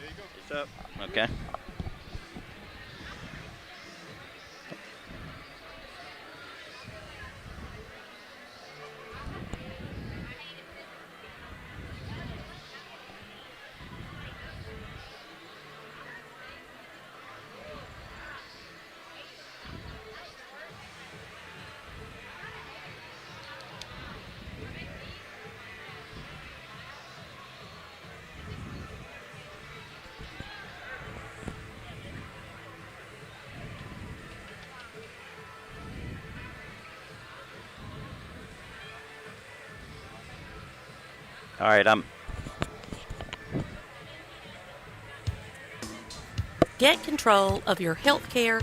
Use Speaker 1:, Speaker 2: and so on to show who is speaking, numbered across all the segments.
Speaker 1: It's up. Okay. All right,
Speaker 2: Get control of your health care.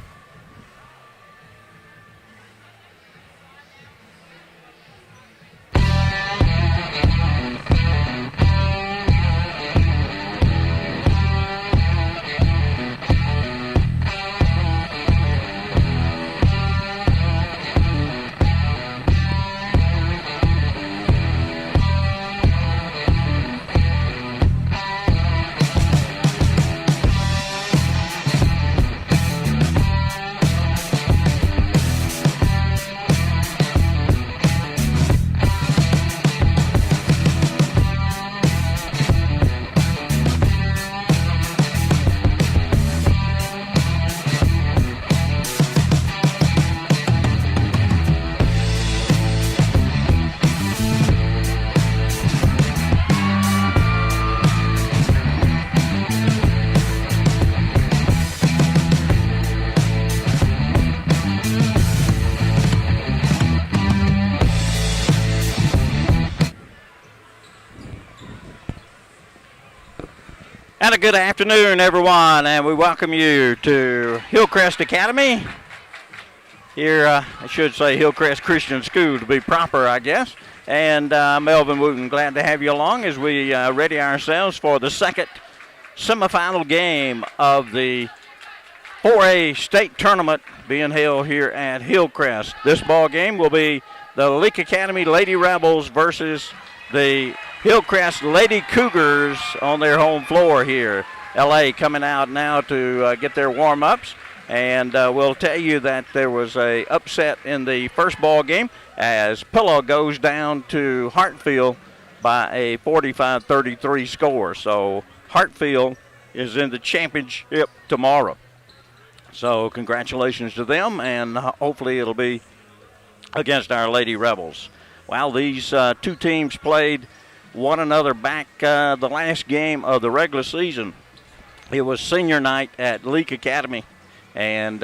Speaker 1: And a good afternoon, everyone, and we welcome you to HilCrest Academy. Here, I should say HilCrest Christian School to be proper, I guess. And Melvin Wooten, glad to have you along as we ready ourselves for the second semifinal game of the 4A state tournament being held here at HilCrest. This ball game will be the Leake Academy Lady Rebels versus the HilCrest Lady Cougars on their home floor here. LA coming out now to get their warm-ups. And we'll tell you that there was a upset in the first ball game as Pillow goes down to Hartfield by a 45-33 score. So Hartfield is in the championship tomorrow. So congratulations to them, and hopefully it'll be against our Lady Rebels. Well, these two teams played one another back the last game of the regular season. It was senior night at Leake Academy, and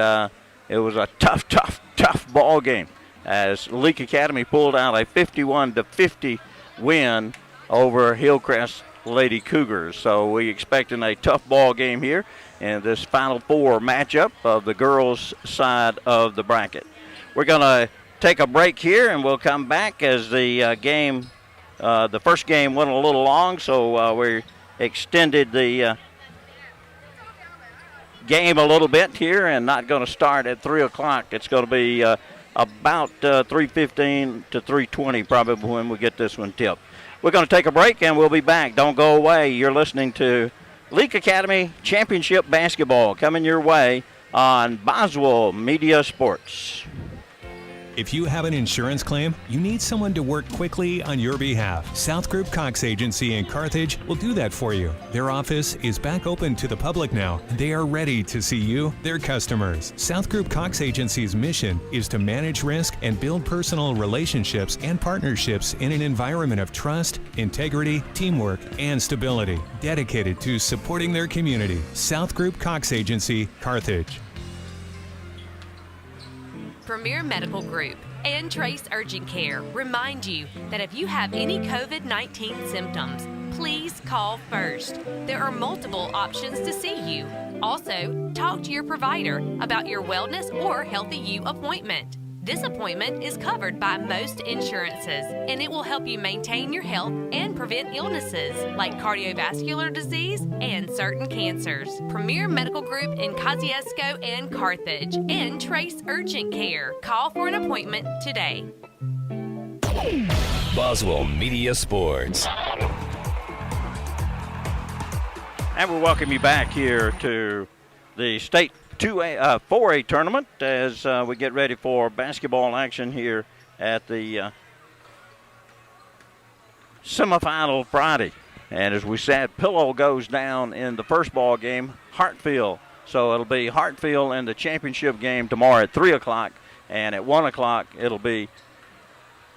Speaker 1: it was a tough ball game as Leake Academy pulled out a 51-50 win over HilCrest Lady Cougars. So we expecting a tough ball game here in this Final Four matchup of the girls' side of the bracket. We're going to take a break here, and we'll come back as the game. The first game went a little long, so we extended the game a little bit here and not going to start at 3 o'clock. It's going to be about 3:15 to 3:20 probably when we get this one tipped. We're going to take a break, and we'll be back. Don't go away. You're listening to Leake Academy Championship Basketball coming your way on Boswell Media Sports.
Speaker 3: If you have an insurance claim, you need someone to work quickly on your behalf. South Group Cox Agency in Carthage will do that for you. Their office is back open to the public now, and they are ready to see you, their customers. South Group Cox Agency's mission is to manage risk and build personal relationships and partnerships in an environment of trust, integrity, teamwork, and stability. Dedicated to supporting their community. South Group Cox Agency, Carthage.
Speaker 2: Premier Medical Group and Trace Urgent Care remind you that if you have any COVID-19 symptoms, please call first. There are multiple options to see you. Also, talk to your provider about your wellness or Healthy You appointment. This appointment is covered by most insurances, and it will help you maintain your health and prevent illnesses like cardiovascular disease and certain cancers. Premier Medical Group in Kosciuszko and Carthage, and Trace Urgent Care. Call for an appointment today.
Speaker 4: Boswell Media Sports.
Speaker 1: And we welcome you back here to the state 4A tournament as we get ready for basketball action here at the semifinal Friday. And as we said, Pillow goes down in the first ball game, Hartfield. So it'll be Hartfield in the championship game tomorrow at 3 o'clock. And at 1 o'clock, it'll be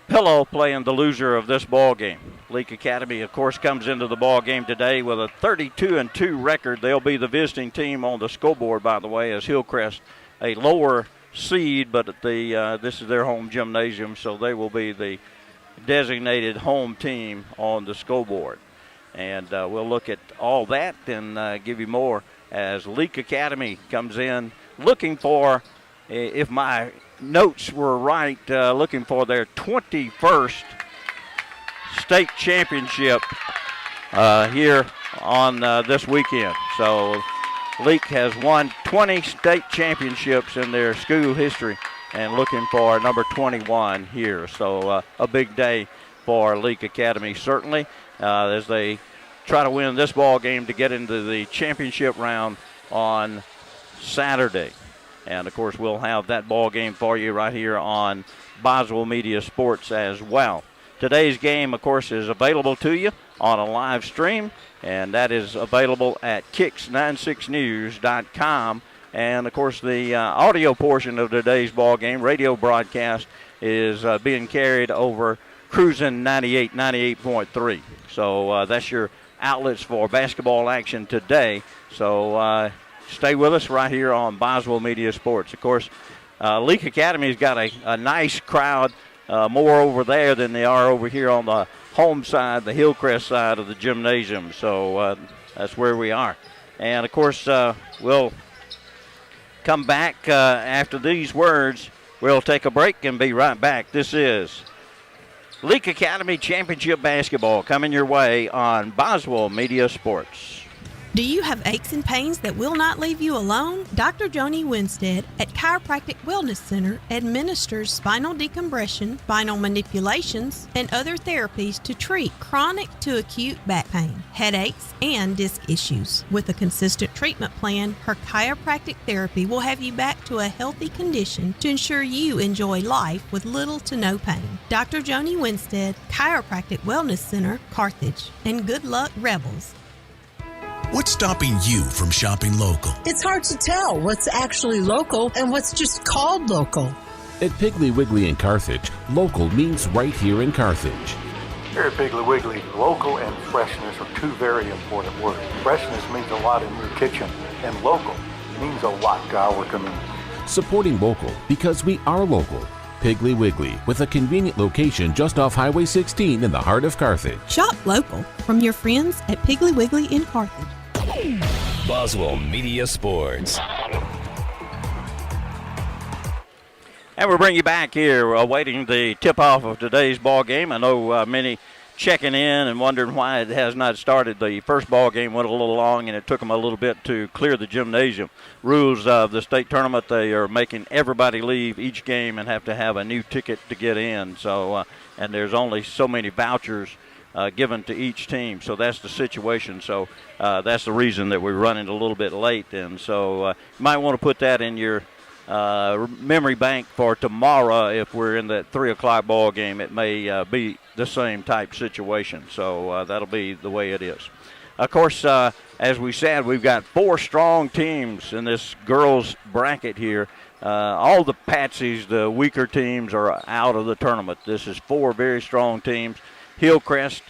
Speaker 1: Pillow playing the loser of this ball game. Leake Academy, of course, comes into the ball game today with a 32-2 record. They'll be the visiting team on the scoreboard, by the way, as HilCrest, a lower seed, but this is their home gymnasium, so they will be the designated home team on the scoreboard. And we'll look at all that and give you more as Leake Academy comes in looking for, if my notes were right, looking for their 21st state championship here on this weekend. So Leake has won 20 state championships in their school history and looking for number 21 here. So a big day for Leake Academy, certainly, as they try to win this ball game to get into the championship round on Saturday. And, of course, we'll have that ball game for you right here on Boswell Media Sports as well. Today's game, of course, is available to you on a live stream, and that is available at kicks96news.com. And, of course, the audio portion of today's ball game, radio broadcast, is being carried over Cruisin' 98.3. So that's your outlets for basketball action today. So stay with us right here on Boswell Media Sports. Of course, Leake Academy's got a nice crowd, more over there than they are over here on the home side, the HilCrest side of the gymnasium. So that's where we are. And, of course, we'll come back after these words. We'll take a break and be right back. This is Leake Academy Championship Basketball coming your way on Boswell Media Sports.
Speaker 4: Do you have aches and pains that will not leave you alone? Dr. Joni Winstead at Chiropractic Wellness Center administers spinal decompression, spinal manipulations, and other therapies to treat chronic to acute back pain, headaches, and disc issues. With a consistent treatment plan, her chiropractic therapy will have you back to a healthy condition to ensure you enjoy life with little to no pain. Dr. Joni Winstead, Chiropractic Wellness Center, Carthage. And good luck, Rebels.
Speaker 5: What's stopping you from shopping local?
Speaker 6: It's hard to tell what's actually local and what's just called local.
Speaker 7: At Piggly Wiggly in Carthage, local means right here in Carthage.
Speaker 8: Here at Piggly Wiggly, local and freshness are two very important words. Freshness means a lot in your kitchen, and local means a lot to our community.
Speaker 7: Supporting local because we are local. Piggly Wiggly, with a convenient location just off Highway 16 in the heart of Carthage.
Speaker 4: Shop local from your friends at Piggly Wiggly in Carthage.
Speaker 9: Boswell Media Sports.
Speaker 1: And we'll bring you back here awaiting the tip-off of today's ball game. I know many checking in and wondering why it has not started. The first ball game went a little long, and it took them a little bit to clear the gymnasium. Rules of the state tournament, they are making everybody leave each game and have to have a new ticket to get in. So, and there's only so many vouchers given to each team. So that's the situation. So that's the reason that we're running a little bit late. And so you might want to put that in your memory bank for tomorrow. If we're in that 3 o'clock ball game, it may be the same type situation. So that'll be the way it is. Of course, as we said, we've got 4 strong teams in this girls bracket here. All the patsies, the weaker teams, are out of the tournament. This is 4 very strong teams. HilCrest,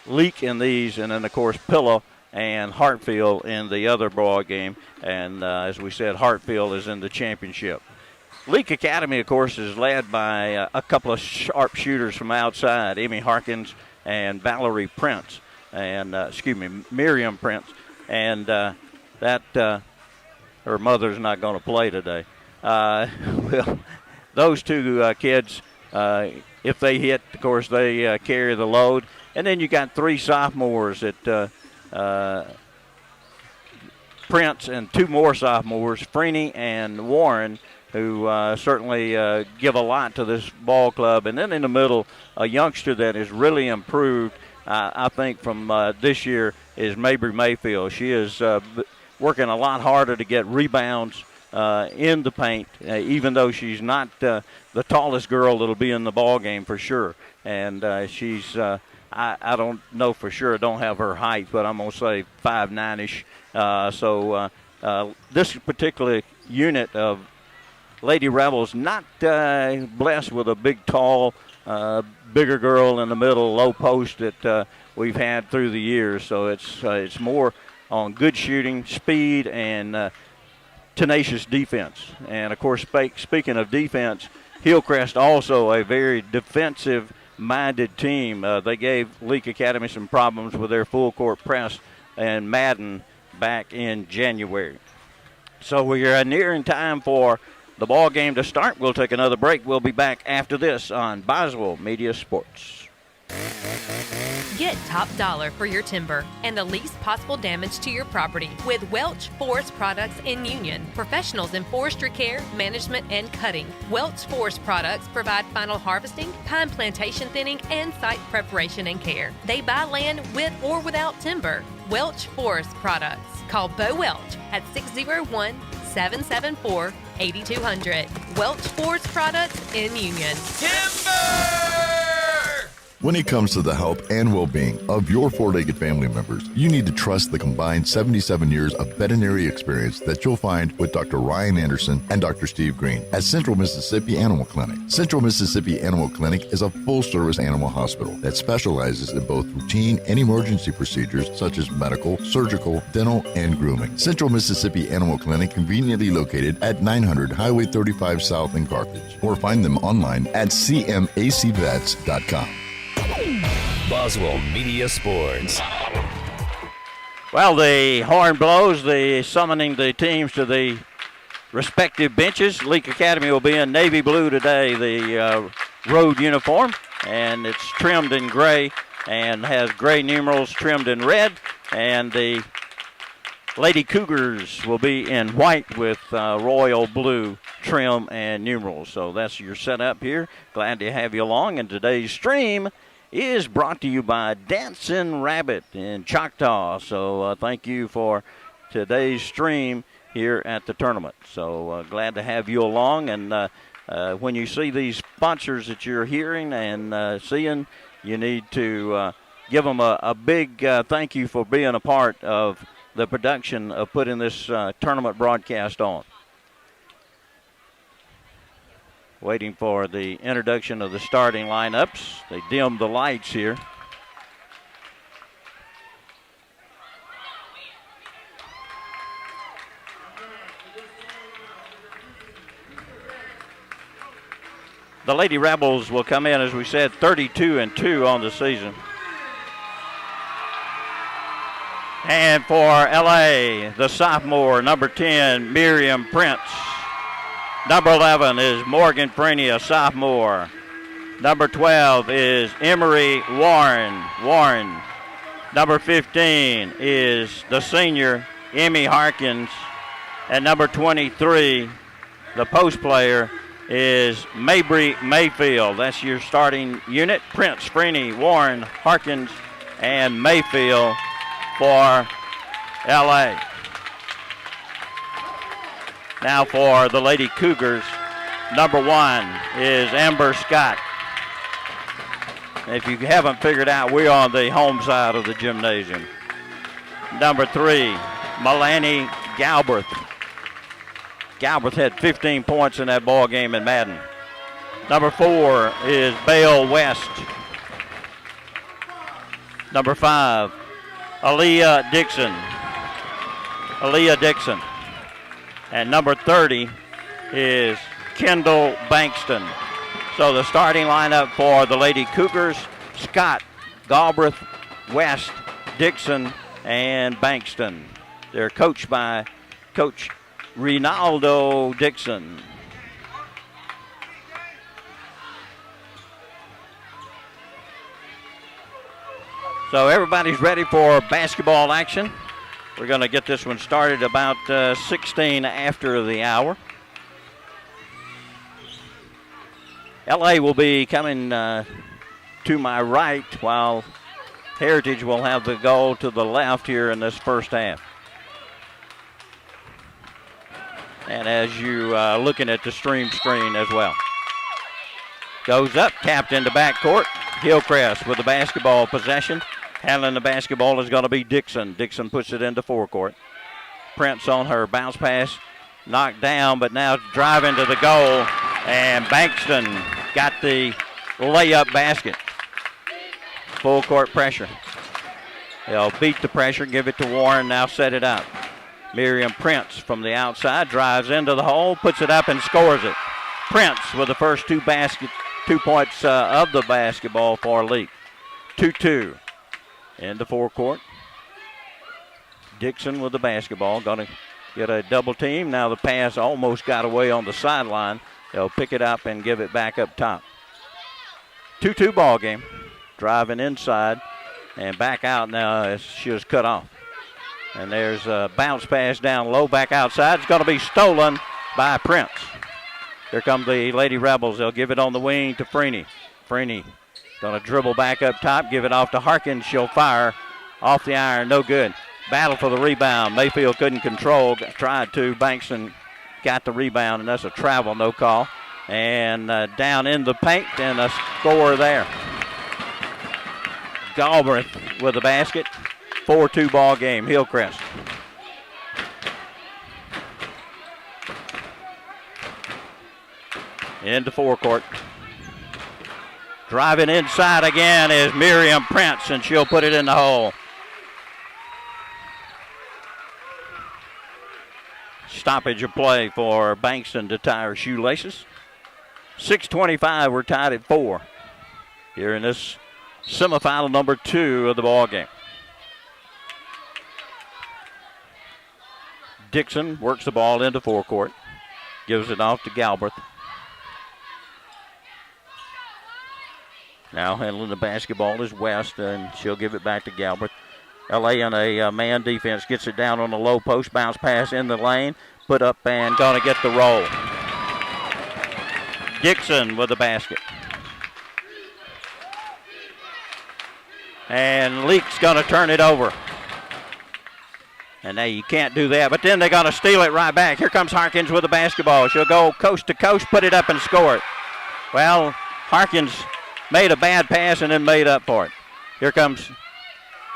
Speaker 1: Leake in these, and then, of course, Pillow and Hartfield in the other ball game. And as we said, Hartfield is in the championship. Leake Academy, of course, is led by a couple of sharp shooters from outside, Amy Harkins and Valerie Prince, and Miriam Prince. And that her mother's not going to play today. Well, those two kids, if they hit, of course, they carry the load. And then you got 3 sophomores at Prince and 2 more sophomores, Freeney and Warren, who certainly give a lot to this ball club. And then in the middle, a youngster that has really improved I think, from this year is Mabry Mayfield. She is working a lot harder to get rebounds in the paint, even though she's not the tallest girl that'll be in the ball game for sure. And she's I don't know for sure. I don't have her height, but I'm going to say 5'9"-ish. So this particular unit of Lady Rebels not blessed with a big, tall, bigger girl in the middle, low post that we've had through the years. So it's more on good shooting, speed, and tenacious defense. And, of course, speaking of defense, HilCrest also a very defensive-minded team. They gave Leake Academy some problems with their full-court press and Madden back in January. So we are nearing time for the ball game to start. We'll take another break. We'll be back after this on Boswell Media Sports.
Speaker 2: Get top dollar for your timber and the least possible damage to your property with Welch Forest Products in Union. Professionals in forestry care, management, and cutting. Welch Forest Products provide final harvesting, pine plantation thinning, and site preparation and care. They buy land with or without timber. Welch Forest Products. Call Bo Welch at 601-774-8200. Welch Forest Products in Union.
Speaker 10: When it comes to the health and well-being of your four-legged family members, you need to trust the combined 77 years of veterinary experience that you'll find with Dr. Ryan Anderson and Dr. Steve Green at Central Mississippi Animal Clinic. Central Mississippi Animal Clinic is a full-service animal hospital that specializes in both routine and emergency procedures such as medical, surgical, dental, and grooming. Central Mississippi Animal Clinic conveniently located at 900 Highway 35 South in Carthage, or find them online at cmacvets.com.
Speaker 9: Boswell Media Sports.
Speaker 1: Well, the horn blows, summoning the teams to the respective benches. Leake Academy will be in navy blue today, the road uniform, and it's trimmed in gray and has gray numerals trimmed in red. And the Lady Cougars will be in white with royal blue trim and numerals. So that's your setup here. Glad to have you along. And today's stream is brought to you by Dancing Rabbit in Choctaw. So thank you for today's stream here at the tournament. So glad to have you along. And when you see these sponsors that you're hearing and seeing, you need to give them a big thank you for being a part of the production of putting this tournament broadcast on. Waiting for the introduction of the starting lineups. They dimmed the lights here. The Lady Rebels will come in, as we said, 32-2 on the season. And for LA, the sophomore, number 10, Miriam Prince. Number 11 is Morgan Freeney, a sophomore. Number 12 is Emery Warren. Number 15 is the senior, Emmy Harkins. And number 23, the post player, is Mabry Mayfield. That's your starting unit. Prince, Freeney, Warren, Harkins, and Mayfield for LA. Now for the Lady Cougars, number 1 is Amber Scott. If you haven't figured out, we're on the home side of the gymnasium. Number 3, Melanie Galbraith. Galbraith had 15 points in that ball game in Madden. Number 4 is Bale West. Number 5, Aaliyah Dixon. And number 30 is Kendall Bankston. So the starting lineup for the Lady Cougars, Scott, Galbraith, West, Dixon, and Bankston. They're coached by Coach Rinaldo Dixon. So everybody's ready for basketball action. We're going to get this one started about 16 after the hour. LA will be coming to my right while Heritage will have the goal to the left here in this first half. And as you looking at the stream screen as well. Goes up, tapped into backcourt. HilCrest with the basketball possession. Handling the basketball is going to be Dixon. Dixon puts it into forecourt. Prince on her bounce pass. Knocked down, but now driving to the goal. And Bankston got the layup basket. Full court pressure. They'll beat the pressure, give it to Warren, now set it up. Miriam Prince from the outside drives into the hole, puts it up and scores it. Prince with the first 2 points of the basketball for Leake. 2-2 into forecourt. Dixon with the basketball, going to get a double team. Now the pass almost got away on the sideline. They'll pick it up and give it back up top. 2-2 ball game. Driving inside and back out now. She was cut off. And there's a bounce pass down low, back outside. It's going to be stolen by Prince. Here come the Lady Rebels. They'll give it on the wing to Freeney. Freeney going to dribble back up top, give it off to Harkins. She'll fire off the iron, no good. Battle for the rebound. Mayfield couldn't control, tried to. Bankston got the rebound, and that's a travel, no call. And down in the paint, and a score there. Galbraith with the basket. 4-2 ball game, HilCrest. Into forecourt. Driving inside again is Miriam Prince, and she'll put it in the hole. Stoppage of play for Bankston to tie her shoelaces. 6:25, we're tied at 4 here in this semifinal number 2 of the ball game. Dixon works the ball into forecourt, gives it off to Galbraith. Now handling the basketball is West, and she'll give it back to Galbraith. LA on a man defense, gets it down on the low post, bounce pass in the lane, put up and gonna get the roll. Dixon with the basket. And Leake's gonna turn it over. And now you can't do that, but then they're gonna steal it right back. Here comes Harkins with the basketball. She'll go coast to coast, put it up and score it. Well, Harkins made a bad pass and then made up for it. Here comes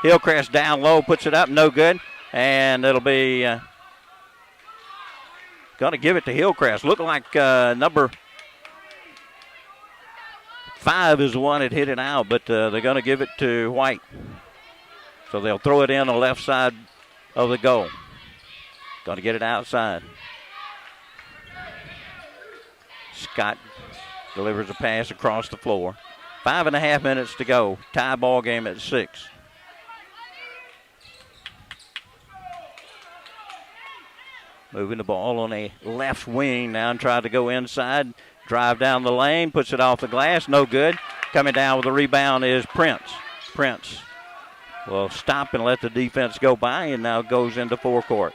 Speaker 1: HilCrest down low, puts it up, no good. And it'll be going to give it to HilCrest. Looked like number 5 is the one that hit it out, but they're going to give it to White. So they'll throw it in on the left side of the goal. Going to get it outside. Scott delivers a pass across the floor. 5.5 minutes to go. Tie ball game at 6. Moving the ball on a left wing now and trying to go inside. Drive down the lane, puts it off the glass, no good. Coming down with the rebound is Prince. Prince will stop and let the defense go by and now goes into forecourt.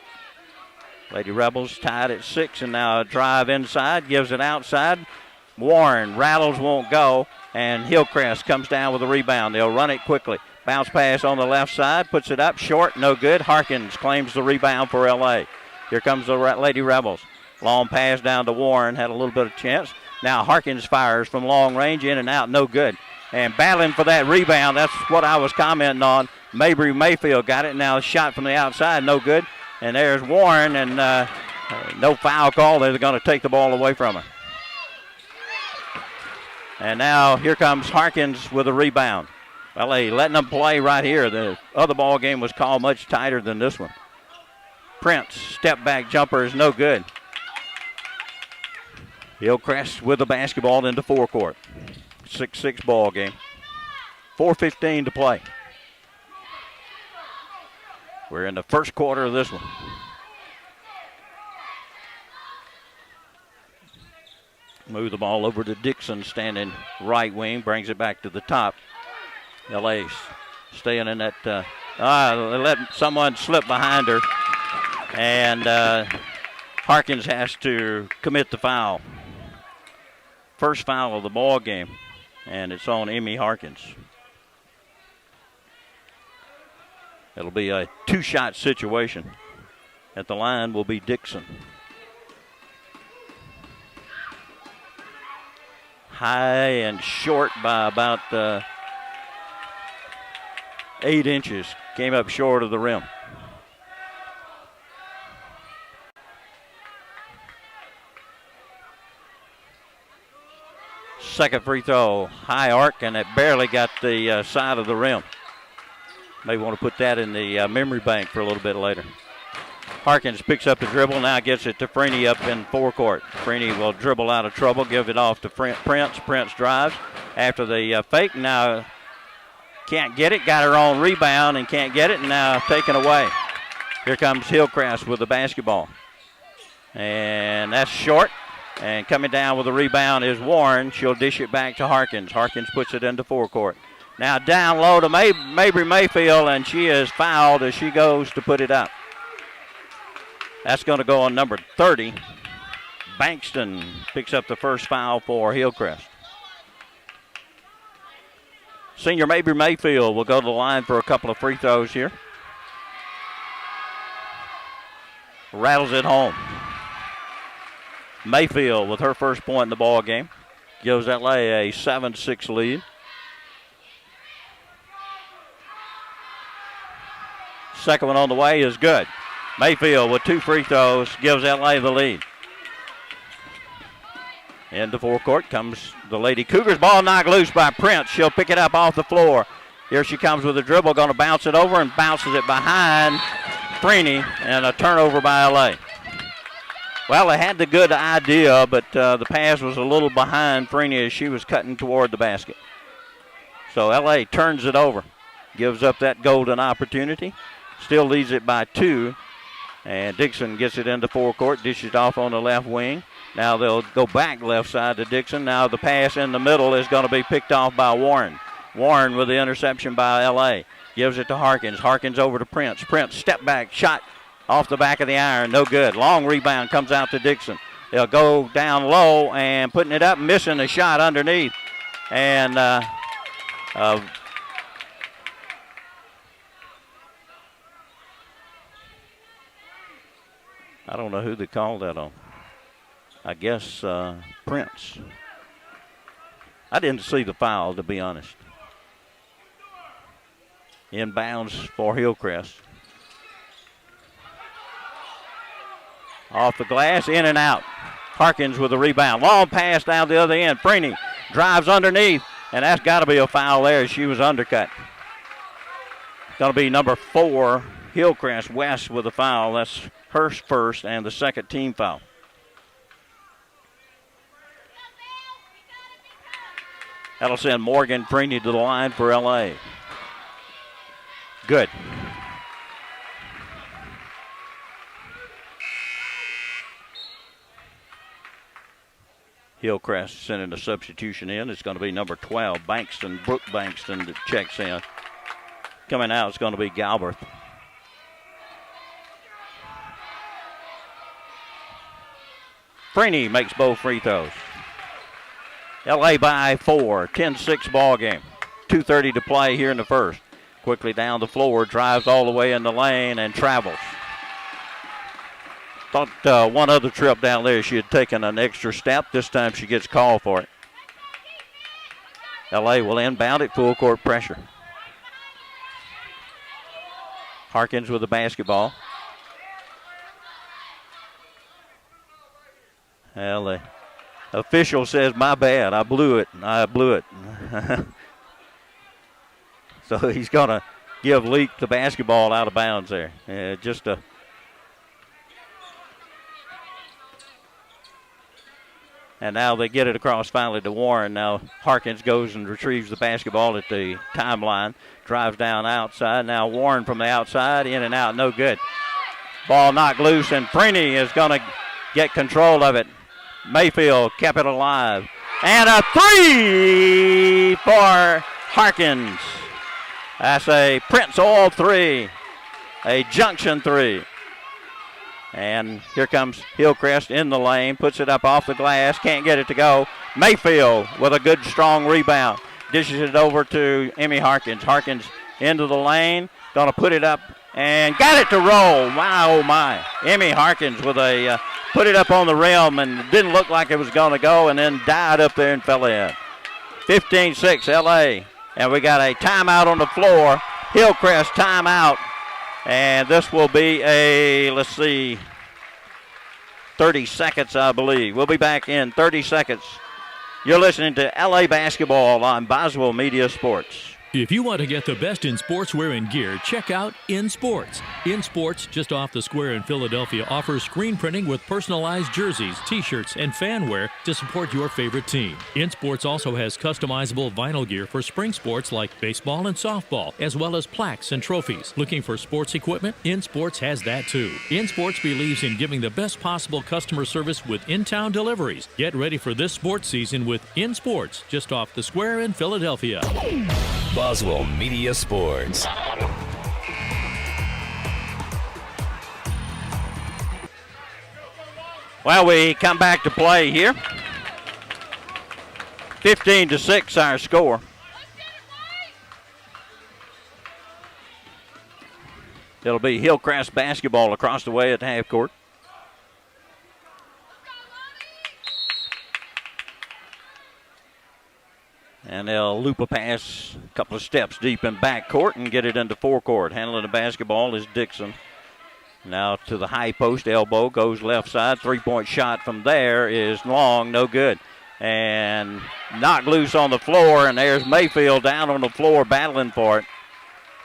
Speaker 1: Lady Rebels tied at 6 and now a drive inside, gives it outside. Warren rattles, won't go, and HilCrest comes down with the rebound. They'll run it quickly. Bounce pass on the left side, puts it up short, no good. Harkins claims the rebound for LA. Here comes the Lady Rebels. Long pass down to Warren, had a little bit of chance. Now Harkins fires from long range, in and out, no good. And battling for that rebound, that's what I was commenting on. Mabry Mayfield got it, now a shot from the outside, no good. And there's Warren, and no foul call. They're going to take the ball away from her. And now here comes Harkins with a rebound. Well, they letting them play right here. The other ball game was called much tighter than this one. Prince, step back jumper is no good. HilCrest with the basketball into forecourt. 6-6 ball game. 4:15 to play. We're in the first quarter of this one. Move the ball over to Dixon, standing right wing, brings it back to the top. LA staying in that. They let someone slip behind her, and Harkins has to commit the foul. First foul of the ball game, and it's on Emmy Harkins. It'll be a two-shot situation. At the line will be Dixon. High and short by about 8 inches. Came up short of the rim. Second free throw, high arc, and it barely got the side of the rim. May want to put that in the memory bank for a little bit later. Harkins picks up the dribble, now gets it to Freeney up in forecourt. Freeney will dribble out of trouble, give it off to Prince. Prince drives after the fake. Now can't get it, got her own rebound and can't get it, and now taken away. Here comes HilCrest with the basketball. And that's short. And coming down with the rebound is Warren. She'll dish it back to Harkins. Harkins puts it into forecourt. Now down low to Mabry Mayfield, and she is fouled as she goes to put it up. That's going to go on number 30. Bankston picks up the first foul for HilCrest. Senior Mabry Mayfield will go to the line for a couple of free throws here. Rattles it home. Mayfield with her first point in the ball game gives LA a 7-6 lead. Second one on the way is good. Mayfield with 2 free throws gives LA the lead. Into forecourt comes the Lady Cougars. Ball knocked loose by Prince. She'll pick it up off the floor. Here she comes with a dribble, going to bounce it over and bounces it behind Freeney, and a turnover by LA. Well, they had the good idea, but the pass was a little behind Freeney as she was cutting toward the basket. So LA turns it over, gives up that golden opportunity, still leads it by 2. And Dixon gets it into forecourt, dishes it off on the left wing. Now they'll go back left side to Dixon. Now the pass in the middle is going to be picked off by Warren. Warren with the interception by LA. Gives it to Harkins. Harkins over to Prince. Prince step back, shot off the back of the iron. No good. Long rebound comes out to Dixon. They'll go down low and putting it up, missing a shot underneath. And I don't know who they called that on. I guess Prince. I didn't see the foul, to be honest. Inbounds for HilCrest. Off the glass, in and out. Harkins with the rebound. Long pass down the other end. Freeney drives underneath, and that's got to be a foul there. She was undercut. Going to be number 4, HilCrest West with a foul. That's her first and the second team foul. That'll send Morgan Freeney to the line for LA. Good. HilCrest sending a substitution in. It's going to be number 12, Bankston, Brooke Bankston, that checks in. Coming out, it's going to be Galbraith. Freeney makes both free throws. LA by 4, 10-6 ball game. 2:30 to play here in the first. Quickly down the floor, drives all the way in the lane and travels. Thought one other trip down there she had taken an extra step. This time she gets called for it. LA will inbound it, full court pressure. Harkins with the basketball. Well, the official says, my bad, I blew it. So he's going to give Leake the basketball out of bounds there. And now they get it across finally to Warren. Now Harkins goes and retrieves the basketball at the timeline. Drives down outside. Now Warren from the outside, in and out, no good. Ball knocked loose, and Freeney is going to get control of it. Mayfield kept it alive. And a 3 for Harkins. That's a Prince all 3. A junction 3. And here comes HilCrest in the lane. Puts it up off the glass. Can't get it to go. Mayfield with a good strong rebound. Dishes it over to Emmy Harkins. Harkins into the lane. Going to put it up and got it to roll. My, oh, my. Emmy Harkins with a put it up on the rim and didn't look like it was going to go and then died up there and fell in. 15-6 L.A. And we got a timeout on the floor. HilCrest timeout. And this will be a, let's see, 30 seconds, I believe. We'll be back in 30 seconds. You're listening to LA Basketball on Boswell Media Sports.
Speaker 11: If you want to get the best in sportswear and gear, check out In Sports. In Sports, just off the square in Philadelphia, offers screen printing with personalized jerseys, t-shirts, and fan wear to support your favorite team. In Sports also has customizable vinyl gear for spring sports like baseball and softball, as well as plaques and trophies. Looking for sports equipment? In Sports has that too. In Sports believes in giving the best possible customer service with in-town deliveries. Get ready for this sports season with In Sports, just off the square in Philadelphia.
Speaker 9: Boswell Media Sports.
Speaker 1: Well, we come back to play here. 15-6 our score. It'll be HilCrest basketball across the way at the half court. And they'll loop a pass a couple of steps deep in backcourt and get it into forecourt. Handling the basketball is Dixon. Now to the high post, elbow, goes left side. Three-point shot from there is long, no good. And knocked loose on the floor, and there's Mayfield down on the floor battling for it.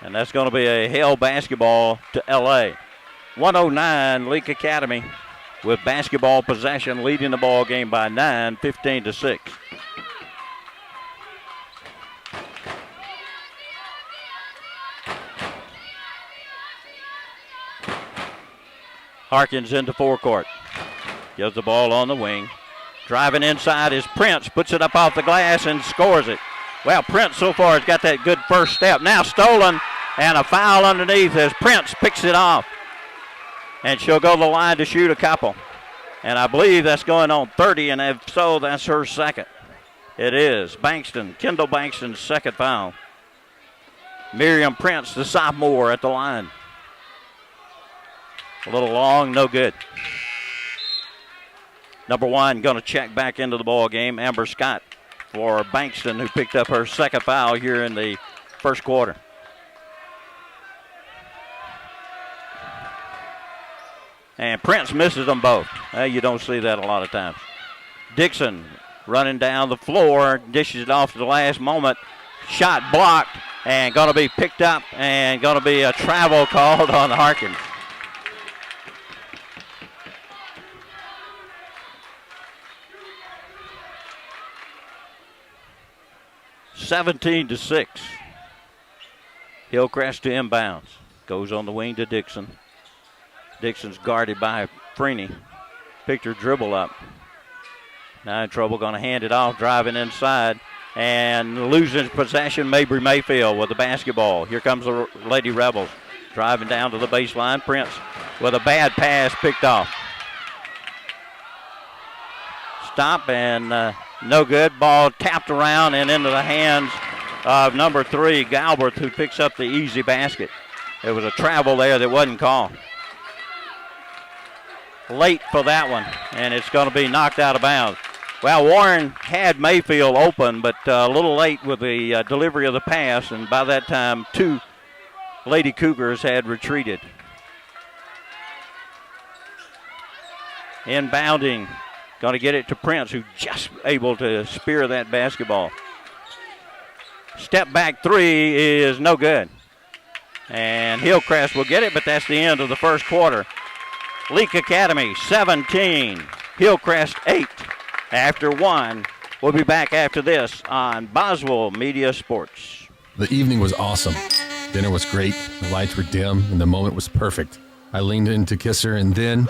Speaker 1: And that's going to be a Hill basketball to L.A. 109 Leake Academy with basketball possession, leading the ball game by 9, 15-6. Harkins into forecourt. Gives the ball on the wing. Driving inside is Prince. Puts it up off the glass and scores it. Well, Prince so far has got that good first step. Now stolen and a foul underneath as Prince picks it off. And she'll go to the line to shoot a couple. And I believe that's going on 30, and if so, that's her second. It is Bankston, Kendall Bankston's second foul. Miriam Prince, the sophomore, at the line. A little long, no good. Number one going to check back into the ball game, Amber Scott, for Bankston, who picked up her second foul here in the first quarter. And Prince misses them both. You don't see that a lot of times. Dixon running down the floor, dishes it off to the last moment. Shot blocked and going to be picked up and going to be a travel called on Harkins. (17-6). HilCrest to inbounds. Goes on the wing to Dixon. Dixon's guarded by Freeney. Picked her dribble up. Now in trouble, going to hand it off, driving inside. And losing possession, Mabry Mayfield with the basketball. Here comes the Lady Rebels. Driving down to the baseline. Prince with a bad pass picked off. Stop and no good. Ball tapped around and into the hands of number 3, Galbraith, who picks up the easy basket. There was a travel there that wasn't called. Late for that one, and it's going to be knocked out of bounds. Well, Warren had Mayfield open, but a little late with the delivery of the pass, and by that time, 2 Lady Cougars had retreated. Inbounding, going to get it to Prince, who just able to spear that basketball. Step back 3 is no good. And HilCrest will get it, but that's the end of the first quarter. Leake Academy 17, HilCrest 8. After 1, we'll be back after this on Boswell Media Sports.
Speaker 12: The evening was awesome. Dinner was great, the lights were dim, and the moment was perfect. I leaned in to kiss her, and then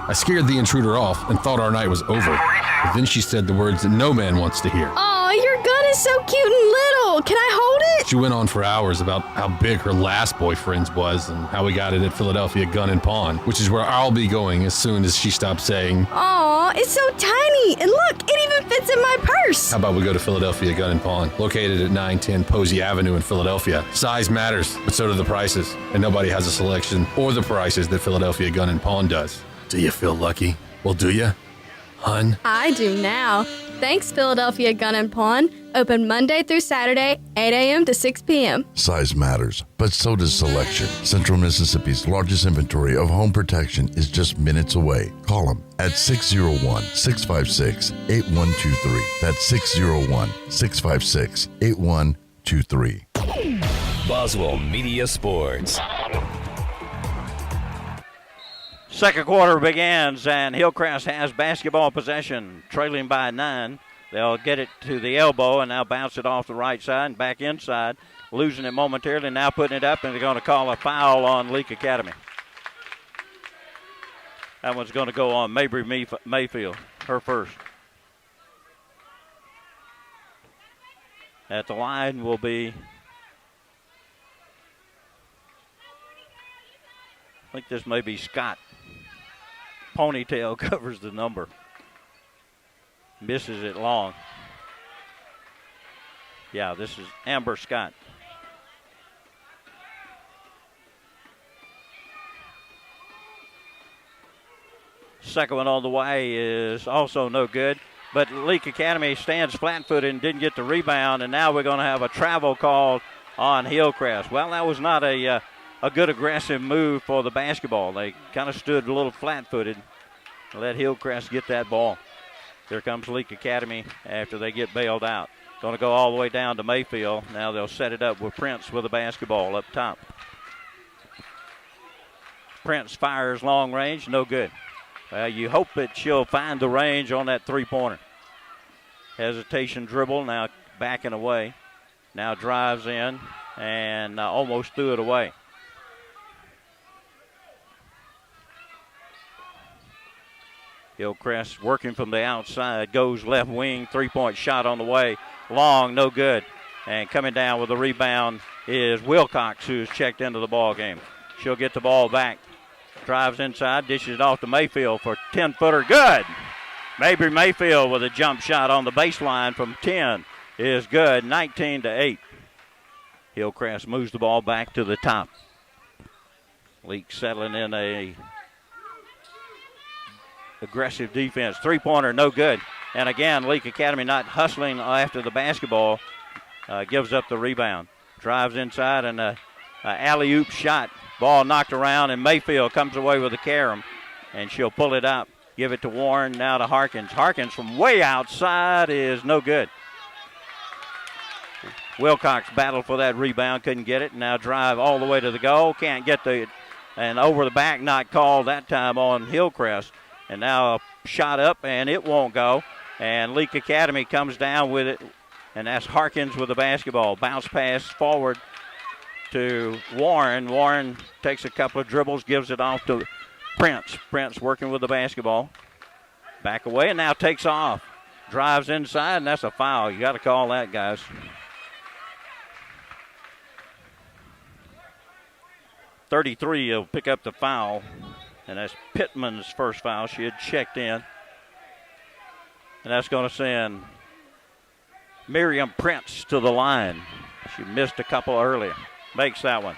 Speaker 12: I scared the intruder off and thought our night was over. But then she said the words that no man wants to hear.
Speaker 13: Oh, your gun is so cute and little. cool. Can I hold it?
Speaker 12: She went on for hours about how big her last boyfriend's was and how we got it at Philadelphia Gun and Pawn, which is where I'll be going as soon as she stops saying,
Speaker 13: Aw, it's so tiny. And look, it even fits in my purse.
Speaker 12: how about we go to Philadelphia Gun and Pawn, located at 910 Posey Avenue in Philadelphia. Size matters, but so do the prices. And nobody has a selection or the prices that Philadelphia Gun and Pawn does. Do you feel lucky? Well, do you? Hun?
Speaker 13: I do now. Thanks, Philadelphia Gun and Pawn. Open Monday through Saturday, 8 a.m. to 6 p.m.
Speaker 10: Size matters, but so does selection. Central Mississippi's largest inventory of home protection is just minutes away. Call them at 601-656-8123. That's 601-656-8123.
Speaker 9: Boswell Media Sports.
Speaker 1: Second quarter begins, and HilCrest has basketball possession, trailing by 9. They'll get it to the elbow and now bounce it off the right side and back inside, losing it momentarily, now putting it up, and they're going to call a foul on Leake Academy. That one's going to go on Mabry Mayfield, her first. At the line will be, I think this may be Scott. Ponytail covers the number. Misses it long. Yeah, this is Amber Scott. Second one on the way is also no good. But Leake Academy stands flat-footed and didn't get the rebound, and now we're going to have a travel call on HilCrest. Well, that was not a good aggressive move for the basketball. They kind of stood a little flat-footed and let HilCrest get that ball. Here comes Leake Academy after they get bailed out. Going to go all the way down to Mayfield. Now they'll set it up with Prince with the basketball up top. Prince fires long range, no good. You hope that she'll find the range on that three-pointer. Hesitation dribble, now backing away. Now drives in and almost threw it away. HilCrest working from the outside, goes left wing, three-point shot on the way. Long, no good. And coming down with the rebound is Wilcox, who's checked into the ball game. She'll get the ball back. Drives inside, dishes it off to Mayfield for 10-footer. Good. Mabry Mayfield with a jump shot on the baseline from 10 is good, 19-8. HilCrest moves the ball back to the top. Leake settling in a aggressive defense. Three-pointer, no good. And again, Leake Academy not hustling after the basketball. Gives up the rebound. Drives inside and a alley-oop shot. Ball knocked around, and Mayfield comes away with the carom, and she'll pull it up. Give it to Warren, now to Harkins. Harkins from way outside is no good. Wilcox battled for that rebound, couldn't get it. Now drive all the way to the goal, can't get the, and over the back, not called that time on HilCrest. And now a shot up, and it won't go. And Leake Academy comes down with it, and that's Harkins with the basketball. Bounce pass forward to Warren. Warren takes a couple of dribbles, gives it off to Prince. Prince working with the basketball. Back away and now takes off. Drives inside, and that's a foul. You got to call that, guys. .33 will pick up the foul, and that's Pittman's first foul. She had checked in. And that's going to send Miriam Prince to the line. She missed a couple earlier. Makes that one.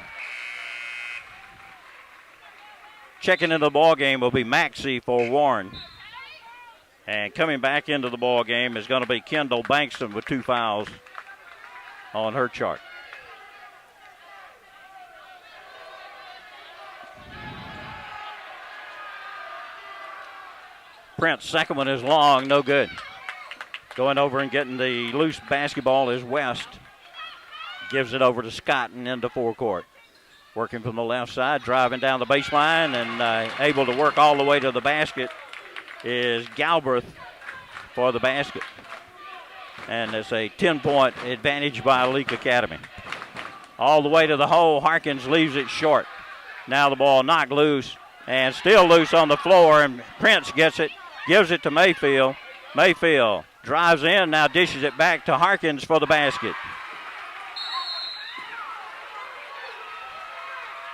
Speaker 1: Checking into the ball game will be Maxey for Warren. And coming back into the ball game is going to be Kendall Bankston with 2 fouls on her chart. Prince, second one is long, no good. Going over and getting the loose basketball is West. Gives it over to Scott and into forecourt. Working from the left side, driving down the baseline and able to work all the way to the basket is Galbraith for the basket. And it's a 10-point advantage by Leake Academy. All the way to the hole, Harkins leaves it short. Now the ball knocked loose and still loose on the floor, and Prince gets it, gives it to Mayfield. Mayfield drives in, now dishes it back to Harkins for the basket.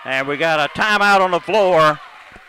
Speaker 1: And we got a timeout on the floor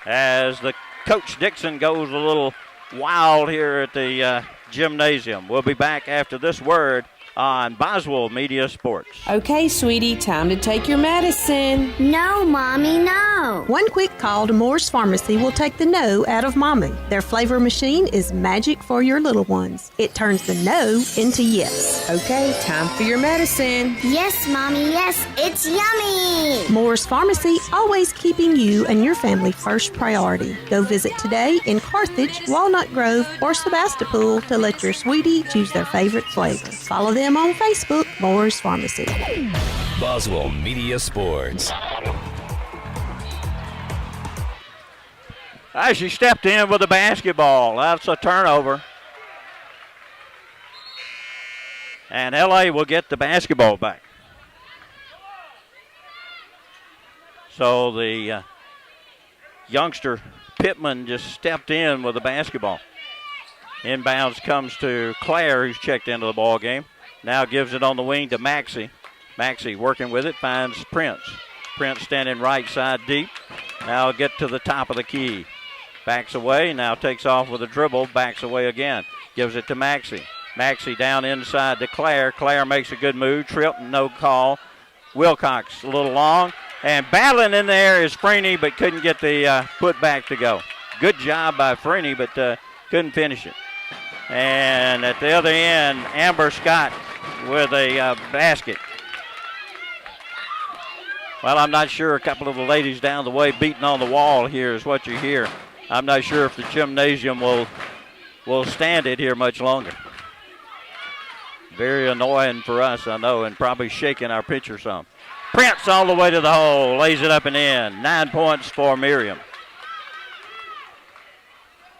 Speaker 1: as the Coach Dixon goes a little wild here at the gymnasium. We'll be back after this word on Boswell Media Sports.
Speaker 14: Okay, sweetie, time to take your medicine.
Speaker 15: No, Mommy, no.
Speaker 4: One quick call to Moore's Pharmacy will take the no out of Mommy. Their flavor machine is magic for your little ones. It turns the no into yes.
Speaker 14: Okay, time for your medicine.
Speaker 15: Yes, Mommy, yes, it's yummy.
Speaker 4: Moore's Pharmacy, always keeping you and your family first priority. Go visit today in Carthage, Walnut Grove, or Sebastopol to let your sweetie choose their favorite flavor. Follow them on Facebook, Moore's Pharmacy.
Speaker 9: Boswell Media Sports.
Speaker 1: As she stepped in with the basketball, that's a turnover. And LA will get the basketball back. So the youngster Pittman just stepped in with the basketball. Inbounds comes to Claire, who's checked into the ball game. Now gives it on the wing to Maxey. Maxey working with it, finds Prince. Prince standing right side deep. Now get to the top of the key. Backs away, now takes off with a dribble, backs away again. Gives it to Maxey. Maxey down inside to Claire. Claire makes a good move, trip, no call. Wilcox a little long. And battling in there is Freeney, but couldn't get the put back to go. Good job by Freeney, but couldn't finish it. And at the other end, Amber Scott with a basket. Well, I'm not sure. A couple of the ladies down the way beating on the wall here is what you hear. I'm not sure if the gymnasium will stand it here much longer. Very annoying for us, I know, and probably shaking our pitcher some. Prince all the way to the hole, lays it up and in. 9 points for Miriam.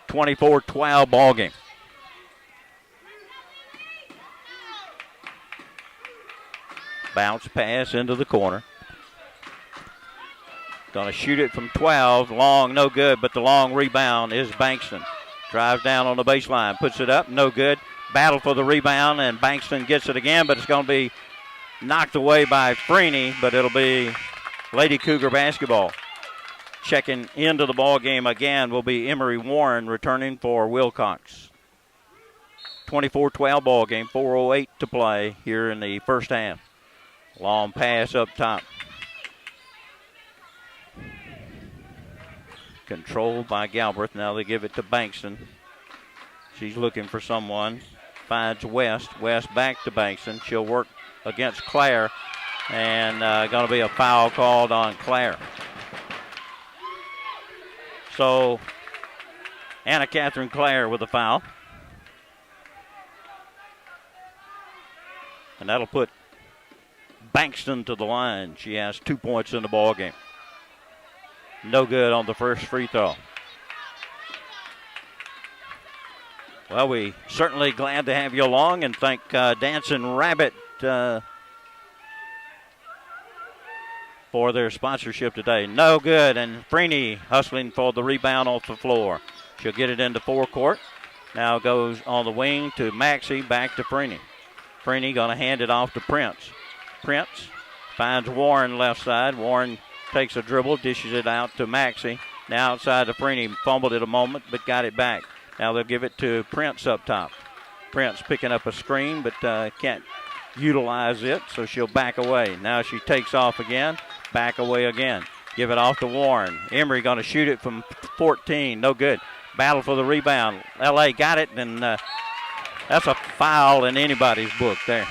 Speaker 1: 24-12 ball game. Bounce pass into the corner. Going to shoot it from 12. Long, no good, but the long rebound is Bankston. Drives down on the baseline, puts it up, no good. Battle for the rebound, and Bankston gets it again, but it's going to be knocked away by Freeney, but it'll be Lady Cougar basketball. Checking into the ball game again will be Emery Warren returning for Wilcox. 24-12 ball game, 4:08 to play here in the first half. Long pass up top. Controlled by Galbraith. Now they give it to Bankston. She's looking for someone. Finds West. West back to Bankston. She'll work against Claire. And going to be a foul called on Claire. So Anna Catherine Claire with a foul. And that'll put Bankston to the line. She has 2 points in the ball game. No good on the first free throw. Well, we certainly glad to have you along and thank Dancing Rabbit for their sponsorship today. No good, and Freeney hustling for the rebound off the floor. She'll get it into forecourt. Now goes on the wing to Maxey, back to Freeney. Freeney going to hand it off to Prince. Prince finds Warren left side. Warren takes a dribble, dishes it out to Maxey. Now outside to Freeney, fumbled it a moment, but got it back. Now they'll give it to Prince up top. Prince picking up a screen, but can't utilize it, so she'll back away. Now she takes off again, back away again. Give it off to Warren. Emery going to shoot it from 14, no good. Battle for the rebound. LA got it, and that's a foul in anybody's book there.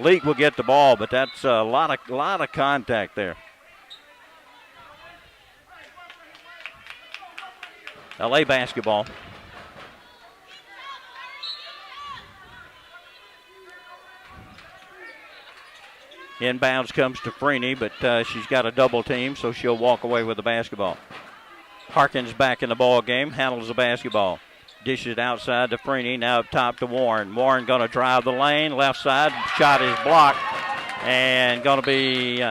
Speaker 1: Leake will get the ball, but that's a lot of contact there. LA basketball. Inbounds comes to Freeney, but she's got a double team, so she'll walk away with the basketball. Harkins back in the ball game, handles the basketball. Dishes it outside to Freeney, now up top to Warren. Warren going to drive the lane, left side, shot is blocked, and going to be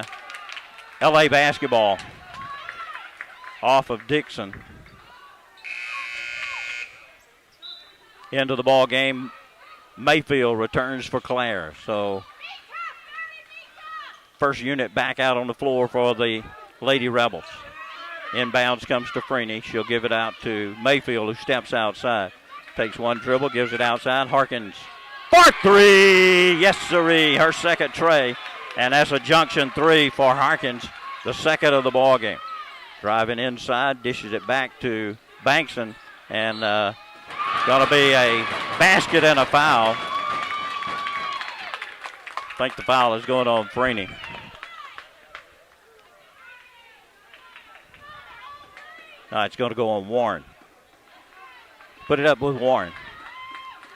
Speaker 1: LA basketball off of Dixon. Into the ball game, Mayfield returns for Claire. So first unit back out on the floor for the Lady Rebels. Inbounds comes to Freeney. She'll give it out to Mayfield, who steps outside. Takes one dribble, gives it outside. Harkins for three. Yes, sirree. Her second tray. And that's a junction three for Harkins, the second of the ball game. Driving inside, dishes it back to Bankson. And going to be a basket and a foul. I think the foul is going on Freeney. It's going to go on Warren. Put it up with Warren.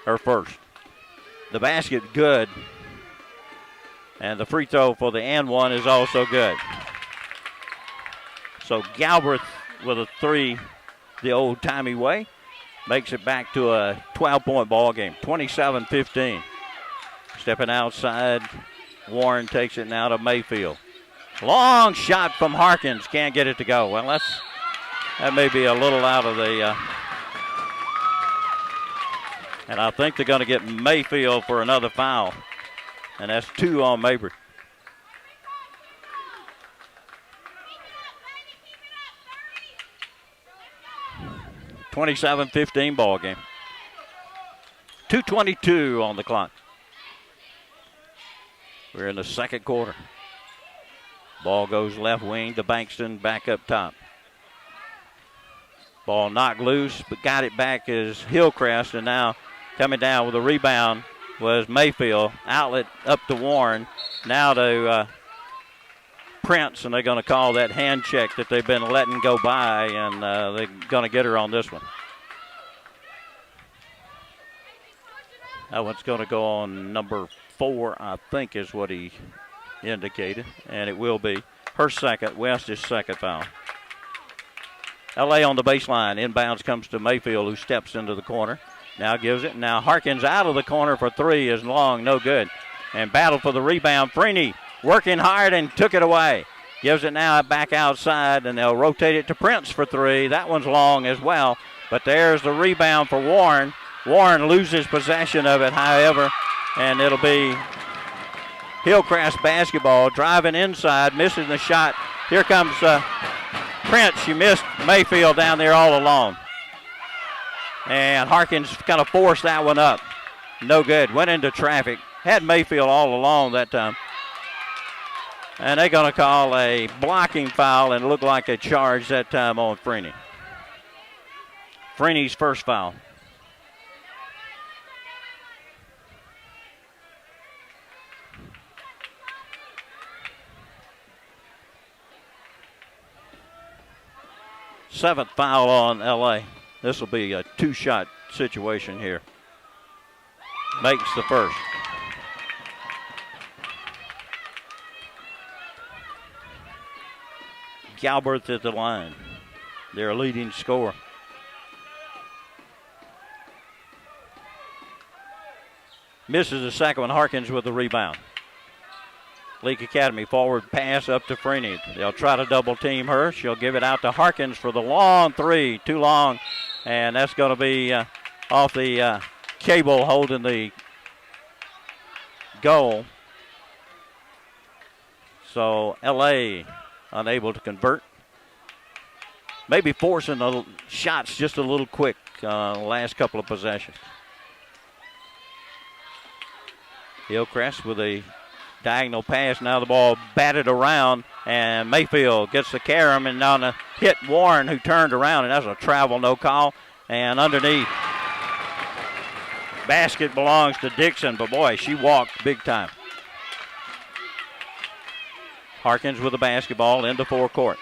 Speaker 1: Her first. The basket good. And the free throw for the and one is also good. So Galbraith with a three the old-timey way makes it back to a 12-point ball game, 27-15. Stepping outside, Warren takes it now to Mayfield. Long shot from Harkins, can't get it to go. Well, that may be a little out of the... and I think they're going to get Mayfield for another foul. And that's 2 on Mabry. (27-15) ball game. 2:22 on the clock. We're in the second quarter. Ball goes left wing to Bankston, back up top. Ball knocked loose, but got it back is HilCrest, and now coming down with a rebound was Mayfield. Outlet up to Warren. Now to Prince, and they're going to call that hand check that they've been letting go by, and they're going to get her on this one. That one's going to go on number 4, I think is what he indicated, and it will be her second, West's second foul. LA on the baseline. Inbounds comes to Mayfield, who steps into the corner. Now gives it. Now Harkins out of the corner for 3 is long, no good. And battle for the rebound. Freeney working hard and took it away. Gives it now back outside, and they'll rotate it to Prince for 3. That one's long as well. But there's the rebound for Warren. Warren loses possession of it, however, and it'll be HilCrest basketball. Driving inside, missing the shot. Here comes Prince. She missed Mayfield down there all alone. And Harkins kind of forced that one up. No good. Went into traffic. Had Mayfield all along that time. And they're going to call a blocking foul and look like a charge that time on Freeney. Freeney's first foul. Seventh foul on LA. This will be a 2-shot situation here. Makes the first. Galbraith at the line. Their leading scorer. Misses the second one. Harkins with the rebound. Leake Academy forward pass up to Freeney. They'll try to double team her. She'll give it out to Harkins for the long 3. Too long. And that's going to be off the cable holding the goal. So LA unable to convert. Maybe forcing the shots just a little quick last couple of possessions. HilCrest with a diagonal pass. Now the ball batted around, and Mayfield gets the carom and on a hit Warren, who turned around, and that's a travel no call. And underneath, basket belongs to Dixon, but boy, she walked big time. Harkins with the basketball into forecourt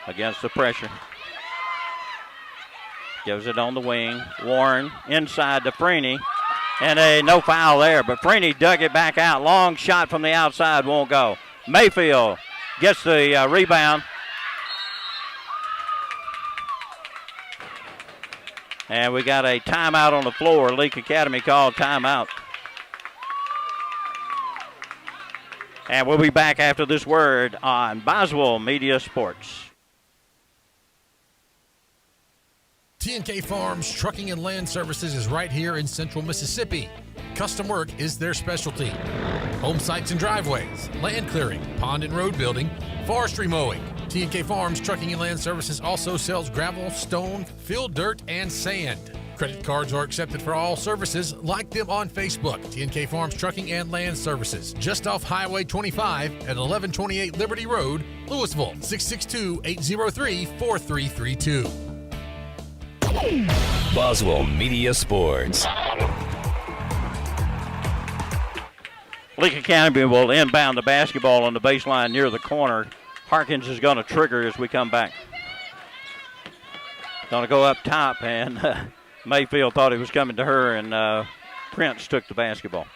Speaker 1: against the pressure. Gives it on the wing. Warren inside to Freeney. And a no foul there, but Freeney dug it back out. Long shot from the outside, won't go. Mayfield gets the rebound. And we got a timeout on the floor. Leake Academy called timeout. And we'll be back after this word on Boswell Media Sports.
Speaker 16: T&K Farms Trucking and Land Services is right here in central Mississippi. Custom work is their specialty. Home sites and driveways, land clearing, pond and road building, forestry mowing, T&K Farms Trucking and Land Services also sells gravel, stone, field dirt, and sand. Credit cards are accepted for all services. Like them on Facebook. T&K Farms Trucking and Land Services, just off Highway 25 at 1128 Liberty Road, Louisville, 662-803-4332.
Speaker 9: Boswell Media Sports.
Speaker 1: Leake Academy will inbound the basketball on the baseline near the corner. Harkins is going to trigger as we come back. Going to go up top, and Mayfield thought he was coming to her, and Prince took the basketball.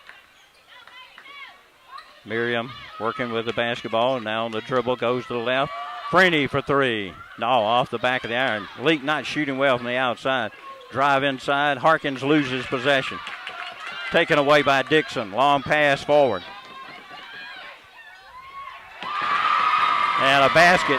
Speaker 1: Miriam working with the basketball. Now on the dribble, goes to the left. Freeney for three. No, off the back of the iron. Leake not shooting well from the outside. Drive inside. Harkins loses possession. Taken away by Dixon. Long pass forward. And a basket.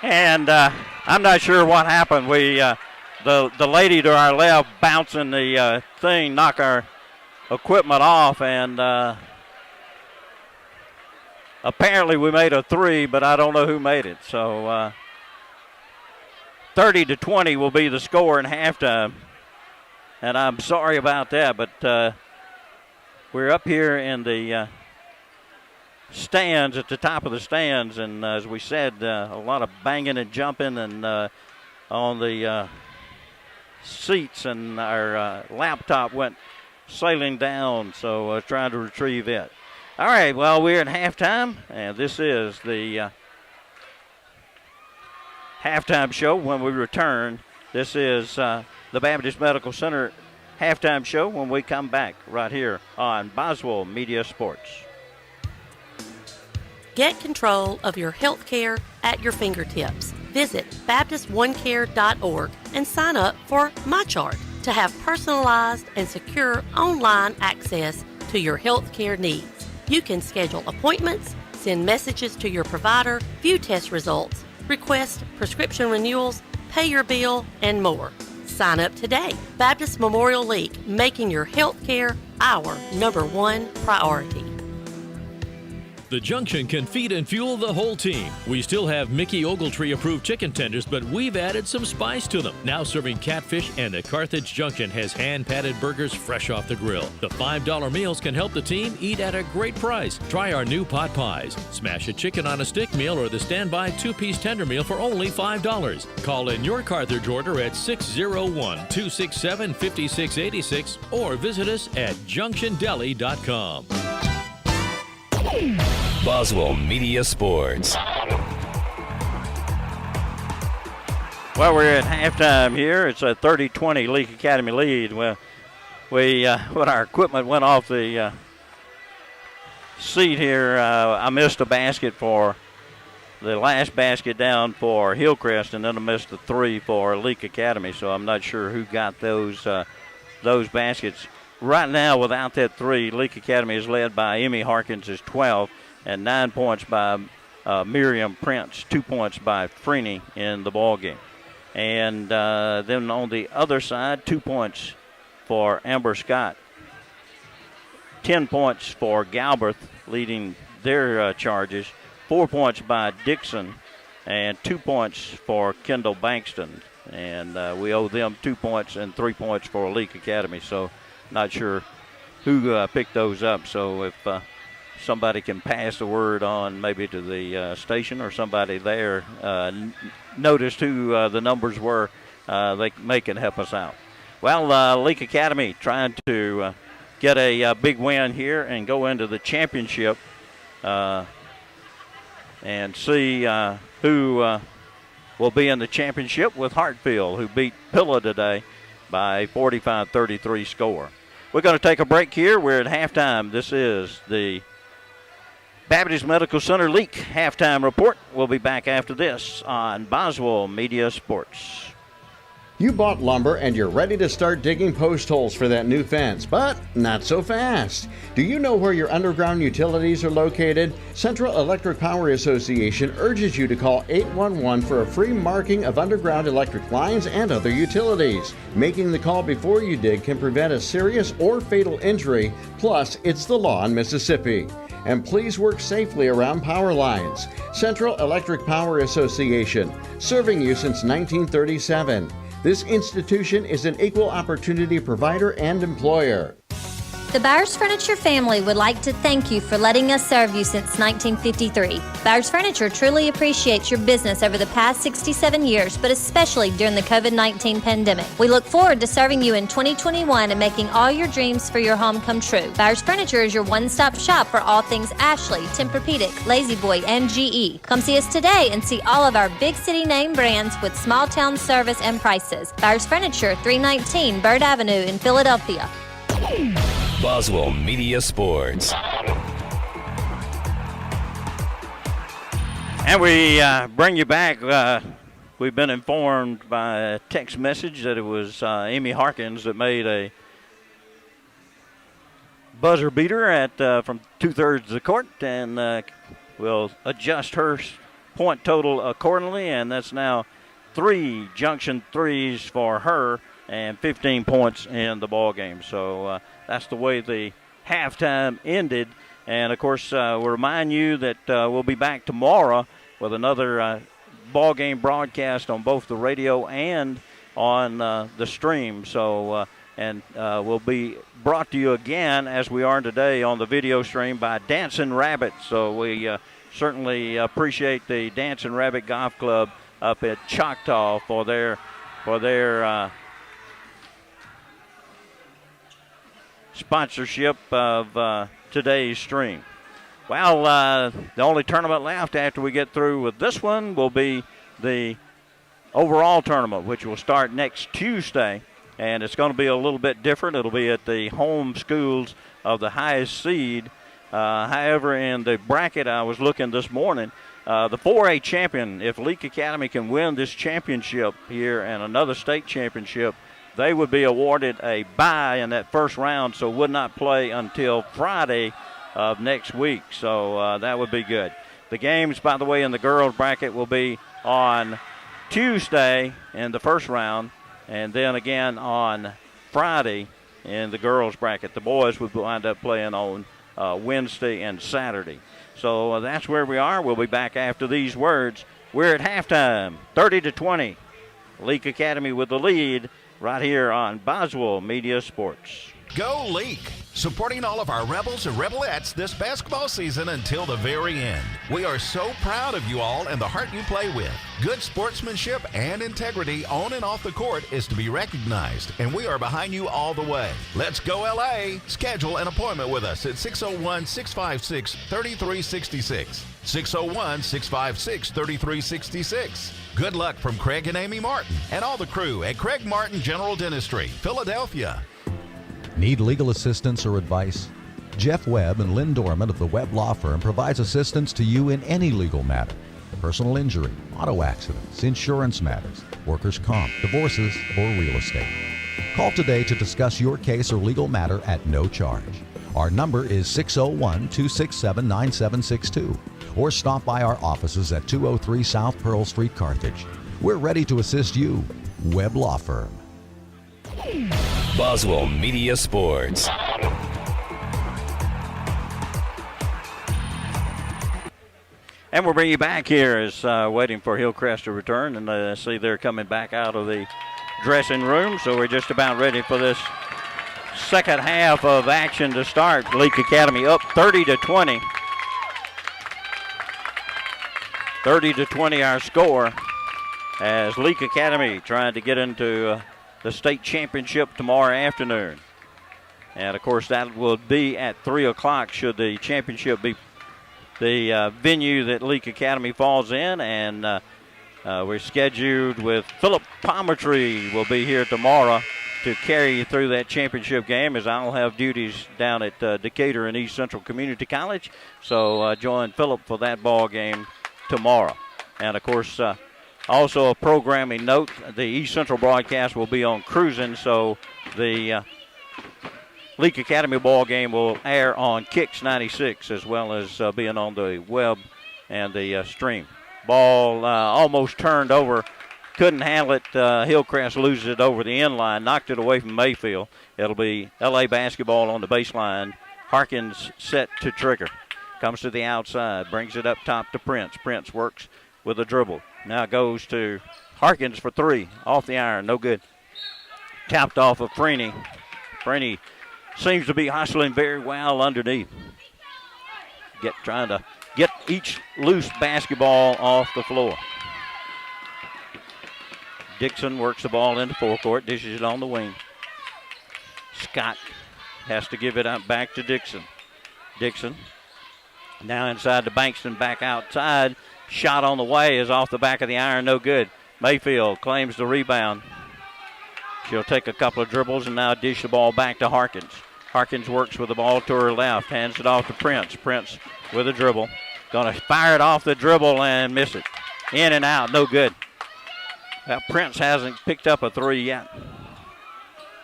Speaker 1: And I'm not sure what happened. We, the lady to our left bouncing the thing, knocked our equipment off, and apparently we made a three, but I don't know who made it. So 30-20 will be the score in halftime, and I'm sorry about that, but we're up here in the stands, at the top of the stands, and as we said, a lot of banging and jumping and on the seats, and our laptop went sailing down, so I was trying to retrieve it. All right, well, we're at halftime, and this is the halftime show. When we return, this is the Baptist Medical Center halftime show when we come back right here on Boswell Media Sports.
Speaker 17: Get control of your health care at your fingertips. Visit BaptistOneCare.org and sign up for MyChart to have personalized and secure online access to your health care needs. You can schedule appointments, send messages to your provider, view test results, request prescription renewals, pay your bill, and more. Sign up today. Baptist Memorial Leake, making your health care our #1 priority.
Speaker 11: The Junction can feed and fuel the whole team. We still have Mickey Ogletree approved chicken tenders, but we've added some spice to them. Now serving catfish, and the Carthage Junction has hand-patted burgers fresh off the grill. The $5 meals can help the team eat at a great price. Try our new pot pies. Smash a chicken on a stick meal or the standby 2-piece tender meal for only $5. Call in your Carthage order at 601-267-5686 or visit us at junctiondeli.com.
Speaker 9: Boswell Media Sports.
Speaker 1: Well, we're at halftime here. It's a 30-20 Leake Academy lead. Well, when our equipment went off the seat here, I missed a basket for the last basket down for HilCrest, and then I missed a three for Leake Academy. So I'm not sure who got those baskets. Right now, without that three, Leake Academy is led by Emmy Harkins, is 12, and 9 points by Miriam Prince, 2 points by Freeney in the ball game. And then on the other side, 2 points for Amber Scott, 10 points for Galbraith leading their charges, 4 points by Dixon, and 2 points for Kendall Bankston. And we owe them 2 points and 3 points for Leake Academy. So not sure who picked those up. So if somebody can pass the word on maybe to the station or somebody there noticed who the numbers were, they can help us out. Well, Leake Academy trying to get a big win here and go into the championship and see who will be in the championship with Hartfield, who beat Pilla today by 45-33 score. We're going to take a break here. We're at halftime. This is the Baptist Medical Center Leake halftime report. We'll be back after this on Boswell Media Sports.
Speaker 18: You bought lumber and you're ready to start digging post holes for that new fence, but not so fast. Do you know where your underground utilities are located? Central Electric Power Association urges you to call 811 for a free marking of underground electric lines and other utilities. Making the call before you dig can prevent a serious or fatal injury, plus it's the law in Mississippi. And please work safely around power lines. Central Electric Power Association, serving you since 1937. This institution is an equal opportunity provider and employer.
Speaker 19: The Byers Furniture family would like to thank you for letting us serve you since 1953. Byers Furniture truly appreciates your business over the past 67 years, but especially during the COVID-19 pandemic. We look forward to serving you in 2021 and making all your dreams for your home come true. Byers Furniture is your one-stop shop for all things Ashley, Tempur-Pedic, Lazy Boy, and GE. Come see us today and see all of our big city name brands with small town service and prices. Byers Furniture, 319 Bird Avenue in Philadelphia.
Speaker 9: Boswell Media Sports.
Speaker 1: And we bring you back. We've been informed by a text message that it was Amy Harkins that made a buzzer beater at from 2/3 of the court, and we'll adjust her point total accordingly, and that's now 3 junction threes for her and 15 points in the ball game. So that's the way the halftime ended. And, of course, we'll remind you that we'll be back tomorrow with another ball game broadcast on both the radio and on the stream. So, we'll be brought to you again, as we are today, on the video stream by Dancing Rabbit. So we certainly appreciate the Dancing Rabbit Golf Club up at Choctaw for their sponsorship of today's stream. Well, the only tournament left after we get through with this one will be the overall tournament, which will start next Tuesday, and it's going to be a little bit different. It'll be at the home schools of the highest seed. However, in the bracket I was looking this morning, the 4A champion, if Leake Academy can win this championship here and another state championship, they would be awarded a bye in that first round, so would not play until Friday of next week. So that would be good. The games, by the way, in the girls bracket will be on Tuesday in the first round, and then again on Friday in the girls bracket. The boys would wind up playing on Wednesday and Saturday. So that's where we are. We'll be back after these words. We're at halftime, 30-20. Leake Academy with the lead right here on Boswell Media Sports.
Speaker 20: Go Leake! Supporting all of our Rebels and Rebelettes this basketball season until the very end. We are so proud of you all and the heart you play with. Good sportsmanship and integrity on and off the court is to be recognized, and we are behind you all the way. Let's go LA! Schedule an appointment with us at 601-656-3366. 601-656-3366. Good luck from Craig and Amy Martin and all the crew at Craig Martin General Dentistry, Philadelphia.
Speaker 21: Need legal assistance or advice? Jeff Webb and Lynn Dorman of the Webb Law Firm provides assistance to you in any legal matter. Personal injury, auto accidents, insurance matters, workers' comp, divorces, or real estate. Call today to discuss your case or legal matter at no charge. Our number is 601-267-9762, or stop by our offices at 203 South Pearl Street, Carthage. We're ready to assist you. Webb Law Firm.
Speaker 9: Boswell Media Sports.
Speaker 1: And we'll bring you back here as waiting for HilCrest to return, and see they're coming back out of the dressing room. So we're just about ready for this second half of action to start. Leake Academy up 30-20. 30-20 our score, as Leake Academy trying to get into the state championship tomorrow afternoon. And, of course, that will be at 3 o'clock should the championship be the venue that Leake Academy falls in. And we're scheduled with Philip Palmertree will be here tomorrow to carry you through that championship game, as I'll have duties down at Decatur and East Central Community College. So join Philip for that ball game tomorrow. And, of course, Also, a programming note, the East Central broadcast will be on Cruising, so the Leake Academy ball game will air on Kicks 96 as well as being on the web and the stream. Ball almost turned over. Couldn't handle it. HilCrest loses it over the end line, knocked it away from Mayfield. It'll be LA basketball on the baseline. Harkins set to trigger. Comes to the outside, brings it up top to Prince. Prince works with a dribble. Now goes to Harkins for three. Off the iron, no good. Tapped off of Freeney. Freeney seems to be hustling very well underneath. Trying to get each loose basketball off the floor. Dixon works the ball into forecourt, dishes it on the wing. Scott has to give it up back to Dixon. Dixon now inside to Bankston, back outside. Shot on the way is off the back of the iron, no good. Mayfield claims the rebound. She'll take a couple of dribbles and now dish the ball back to Harkins. Harkins works with the ball to her left, hands it off to Prince. Prince with a dribble. Gonna fire it off the dribble and miss it. In and out, no good. Well, Prince hasn't picked up a three yet.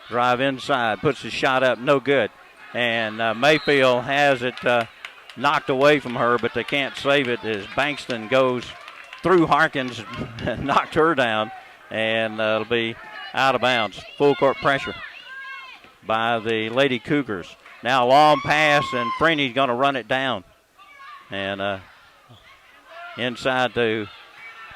Speaker 1: Drive inside, puts the shot up, no good. And Mayfield has it knocked away from her, but they can't save it as Bankston goes through Harkins and knocked her down. And it'll be out of bounds. Full court pressure by the Lady Cougars. Now a long pass, and Freeney's going to run it down. And inside to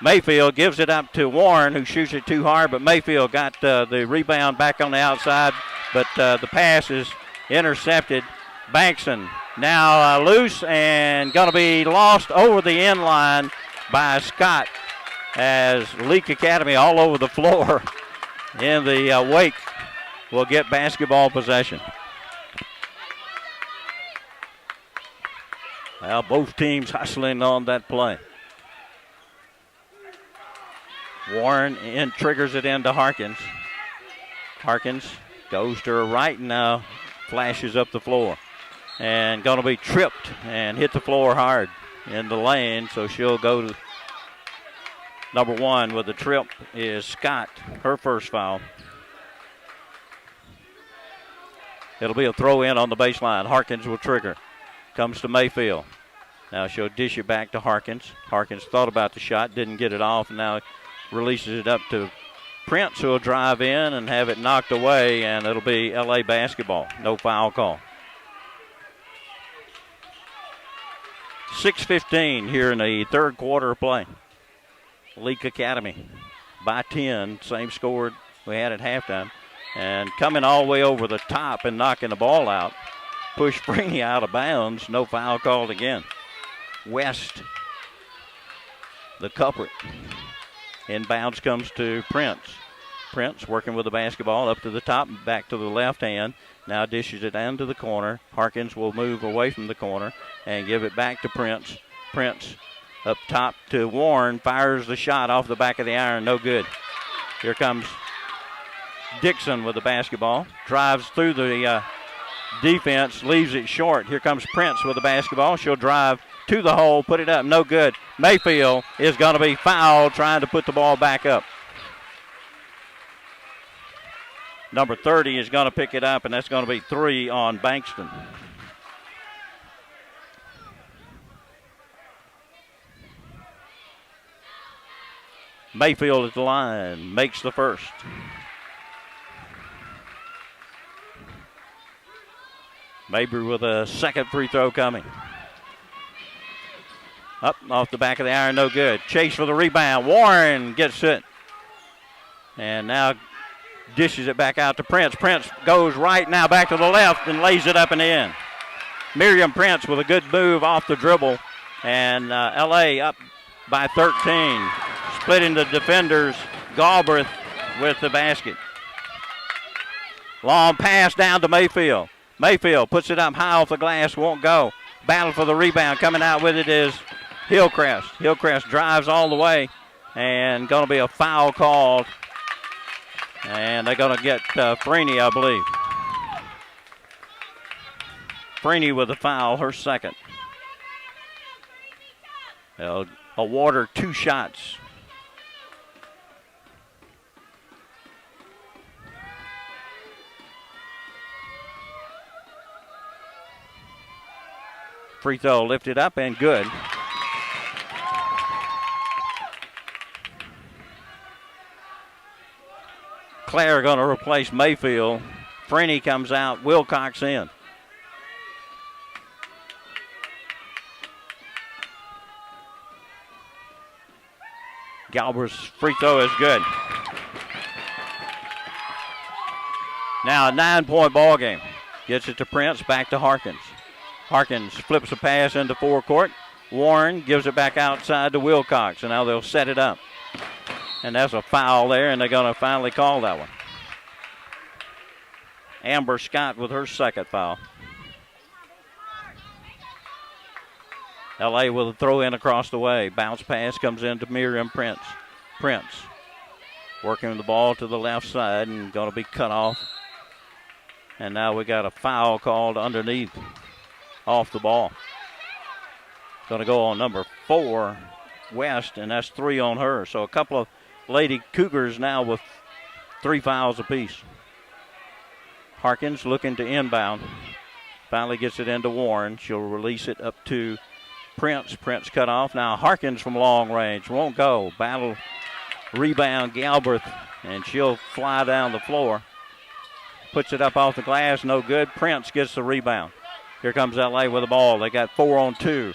Speaker 1: Mayfield, gives it up to Warren, who shoots it too hard, but Mayfield got the rebound back on the outside, but the pass is intercepted. Bankston now loose and going to be lost over the end line by Scott as Leake Academy all over the floor in the wake will get basketball possession. Well, both teams hustling on that play. Warren triggers it into Harkins. Harkins goes to her right and now flashes up the floor. And going to be tripped and hit the floor hard in the lane, so she'll go to number one with the trip is Scott, her first foul. It'll be a throw in on the baseline. Harkins will trigger. Comes to Mayfield. Now she'll dish it back to Harkins. Harkins thought about the shot, didn't get it off, and now releases it up to Prince, who will drive in and have it knocked away, and it'll be LA basketball. No foul call. 6:15 here in the third quarter of play. Leake Academy by 10, same score we had at halftime. And coming all the way over the top and knocking the ball out. Push Freeney out of bounds. No foul called again. West, the culprit. Inbounds comes to Prince. Prince working with the basketball up to the top, back to the left hand. Now dishes it down to the corner. Harkins will move away from the corner and give it back to Prince. Prince up top to Warren, fires the shot off the back of the iron, no good. Here comes Dixon with the basketball. Drives through the defense, leaves it short. Here comes Prince with the basketball. She'll drive to the hole, put it up, no good. Mayfield is going to be fouled trying to put the ball back up. Number 30 is going to pick it up, and that's going to be 3 on Bankston. Mayfield at the line, makes the first. Mabry with a second free throw coming. Up off the back of the iron, no good. Chase for the rebound. Warren gets it. And now dishes it back out to Prince. Prince goes right now back to the left and lays it up and in. Miriam Prince with a good move off the dribble. And LA up by 13. Splitting the defenders. Galbraith with the basket. Long pass down to Mayfield. Mayfield puts it up high off the glass, won't go. Battle for the rebound. Coming out with it is HilCrest. HilCrest drives all the way, and going to be a foul called. And they're going to get Freeney, I believe. Freeney with a foul, her second. They'll award her 2 shots. Free throw lifted up and good. Claire going to replace Mayfield. Freeney comes out. Wilcox in. Galbraith's free throw is good. Now a 9-point ball game. Gets it to Prince, back to Harkins. Harkins flips a pass into forecourt. Warren gives it back outside to Wilcox, and now they'll set it up. And that's a foul there, and they're going to finally call that one. Amber Scott with her second foul. LA with a throw in across the way. Bounce pass comes into Miriam Prince. Prince working the ball to the left side and going to be cut off. And now we got a foul called underneath, off the ball. Going to go on number 4, West, and that's 3 on her. So a couple of Lady Cougars now with 3 fouls apiece. Harkins looking to inbound. Finally gets it into Warren. She'll release it up to Prince. Prince cut off. Now Harkins from long range. Won't go. Battle rebound Galbraith, and she'll fly down the floor. Puts it up off the glass. No good. Prince gets the rebound. Here comes LA with the ball. They got 4 on 2.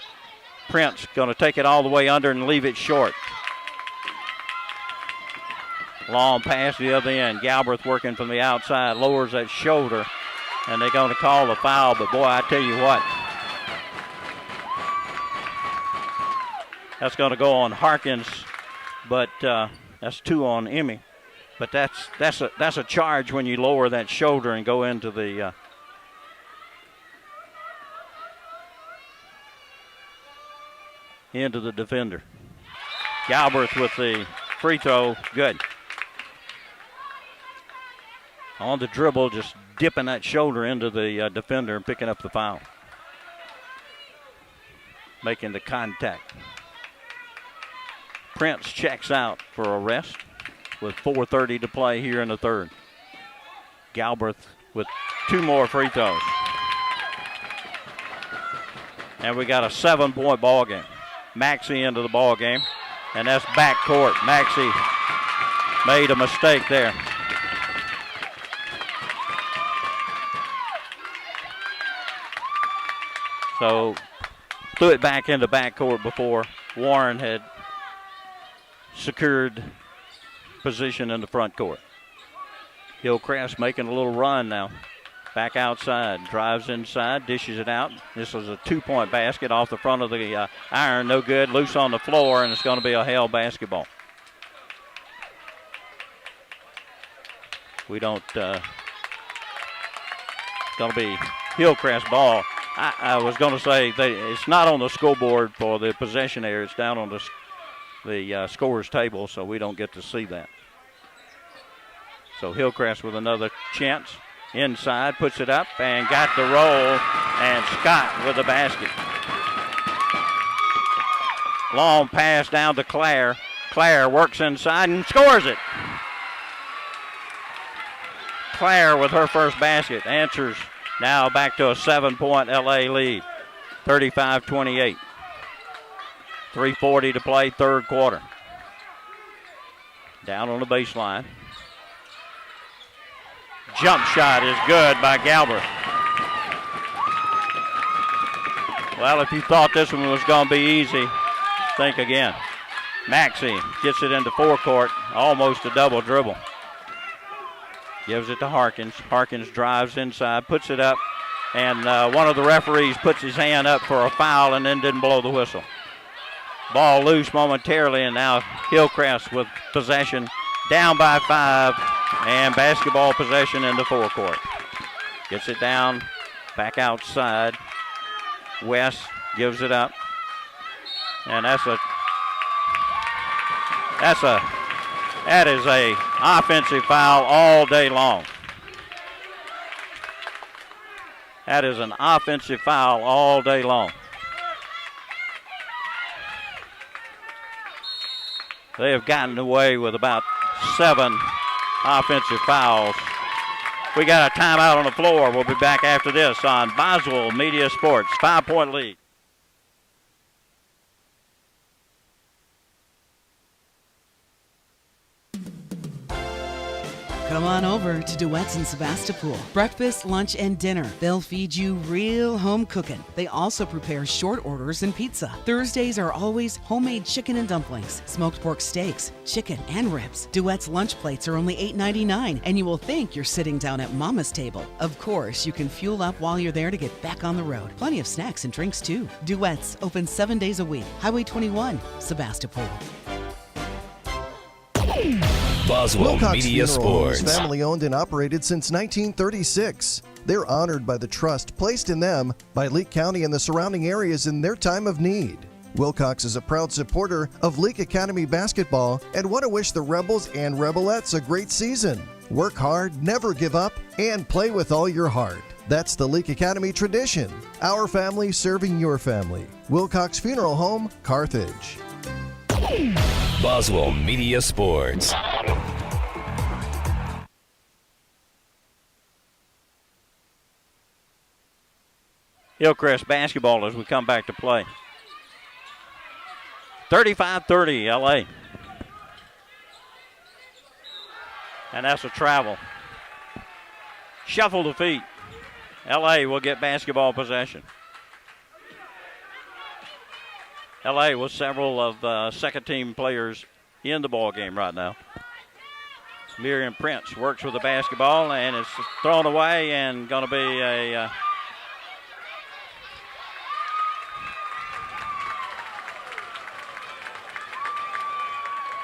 Speaker 1: Prince going to take it all the way under and leave it short. Long pass to the other end. Galbraith working from the outside. Lowers that shoulder. And they're going to call the foul. But, boy, I tell you what. That's going to go on Harkins. But that's 2 on Emmy. But that's a charge when you lower that shoulder and go into the defender. Galbraith with the free throw. Good. On the dribble, just dipping that shoulder into the defender and picking up the foul. Making the contact. Prince checks out for a rest with 4:30 to play here in the third. Galbraith with 2 more free throws. And we got a 7-point ball game. Maxey into the ball game, and that's backcourt. Maxey made a mistake there. So threw it back into backcourt before Warren had secured position in the front court. HilCrest making a little run now. Back outside, drives inside, dishes it out. This was a 2-point basket off the front of the iron. No good, loose on the floor, and it's going to be a Hale basketball. We don't, it's going to be HilCrest ball. I was going to say it's not on the scoreboard for the possession area. It's down on the scorer's table, so we don't get to see that. So HilCrest with another chance. Inside, puts it up, and got the roll, and Scott with the basket. Long pass down to Claire. Claire works inside and scores it. Claire with her first basket answers now back to a 7-point LA lead, 35-28. 3:40 to play, third quarter. Down on the baseline. Jump shot is good by Galbraith. Well, if you thought this one was going to be easy, think again. Maxey gets it into forecourt, almost a double dribble. Gives it to Harkins. Harkins drives inside, puts it up, and one of the referees puts his hand up for a foul and then didn't blow the whistle. Ball loose momentarily, and now HilCrest with possession, down by 5, and basketball possession in the forecourt. Gets it down, back outside. West gives it up, and that is a offensive foul all day long. That is an offensive foul all day long. They have gotten away with about 7 offensive fouls. We got a timeout on the floor. We'll be back after this on Boswell Media Sports. 5-point lead.
Speaker 3: Come on over to Duets in Sebastopol. Breakfast, lunch, and dinner. They'll feed you real home cooking. They also prepare short orders and pizza. Thursdays are always homemade chicken and dumplings, smoked pork steaks, chicken, and ribs. Duets lunch plates are only $8.99, and you will think you're sitting down at Mama's table. Of course, you can fuel up while you're there to get back on the road. Plenty of snacks and drinks, too. Duets, open 7 days a week. Highway 21, Sebastopol.
Speaker 9: Boswell
Speaker 22: Wilcox
Speaker 9: Media
Speaker 22: Funeral Home is
Speaker 9: Sports.
Speaker 22: family owned and operated since 1936. They're honored by the trust placed in them by Leake County and the surrounding areas in their time of need. Wilcox is a proud supporter of Leake Academy basketball and want to wish the Rebels and Rebelettes a great season. Work hard, never give up, and play with all your heart. That's the Leake Academy tradition. Our family serving your family. Wilcox Funeral Home, Carthage.
Speaker 9: Boswell Media Sports.
Speaker 1: HilCrest basketball as we come back to play. 35-30 LA. And that's a travel. Shuffle the feet. LA will get basketball possession. LA with several of second-team players in the ball game right now. Miriam Prince works with the basketball and it's thrown away and going to be a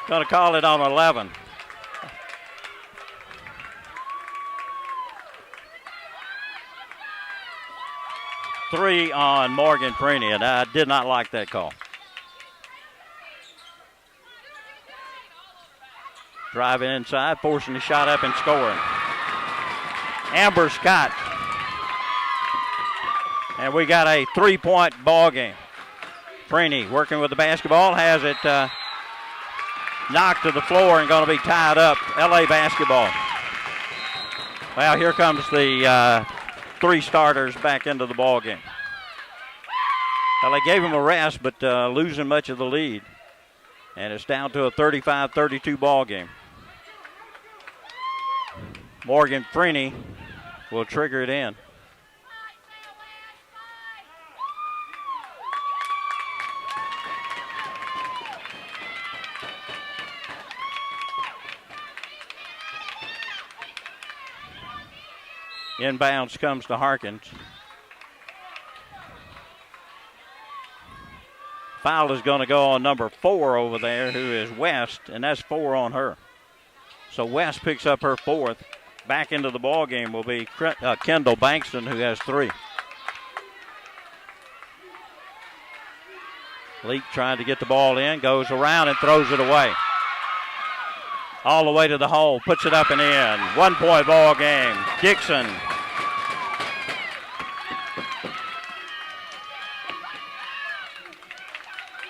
Speaker 1: going to call it on 11. Three on Morgan Freeney, and I did not like that call. Driving inside, forcing the shot up and scoring. Amber Scott. And we got a three-point ball game. Freeney working with the basketball, has it knocked to the floor and going to be tied up. LA basketball. Well, here comes the three starters back into the ball game. Well, they gave him a rest, but losing much of the lead. And it's down to a 35-32 ball game. Morgan Freeney will trigger it in. Inbounds comes to Harkins. Foul is going to go on number 4 over there, who is West, and that's 4 on her. So West picks up her 4th. Back into the ball game will be Kendall Bankston, who has 3. Leake trying to get the ball in, goes around and throws it away. All the way to the hole, puts it up and in. 1-point ball game. Dixon.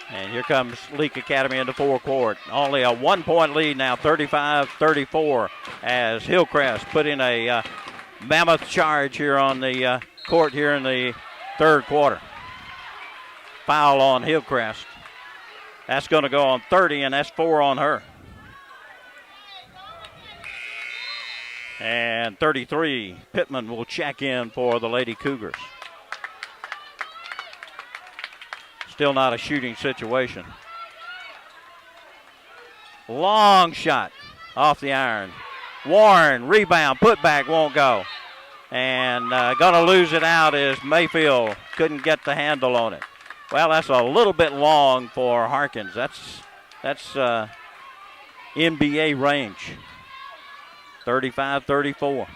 Speaker 1: And here comes Leake Academy into forecourt. Only a 1-point lead now, 35-34, as HilCrest put in a mammoth charge here on the court here in the third quarter. Foul on HilCrest. That's going to go on 30, and that's 4 on her. And 33, Pittman will check in for the Lady Cougars. Still not a shooting situation. Long shot off the iron. Warren, rebound, put back, won't go. And going to lose it out is Mayfield. Couldn't get the handle on it. Well, that's a little bit long for Harkins. That's NBA range. 35-34.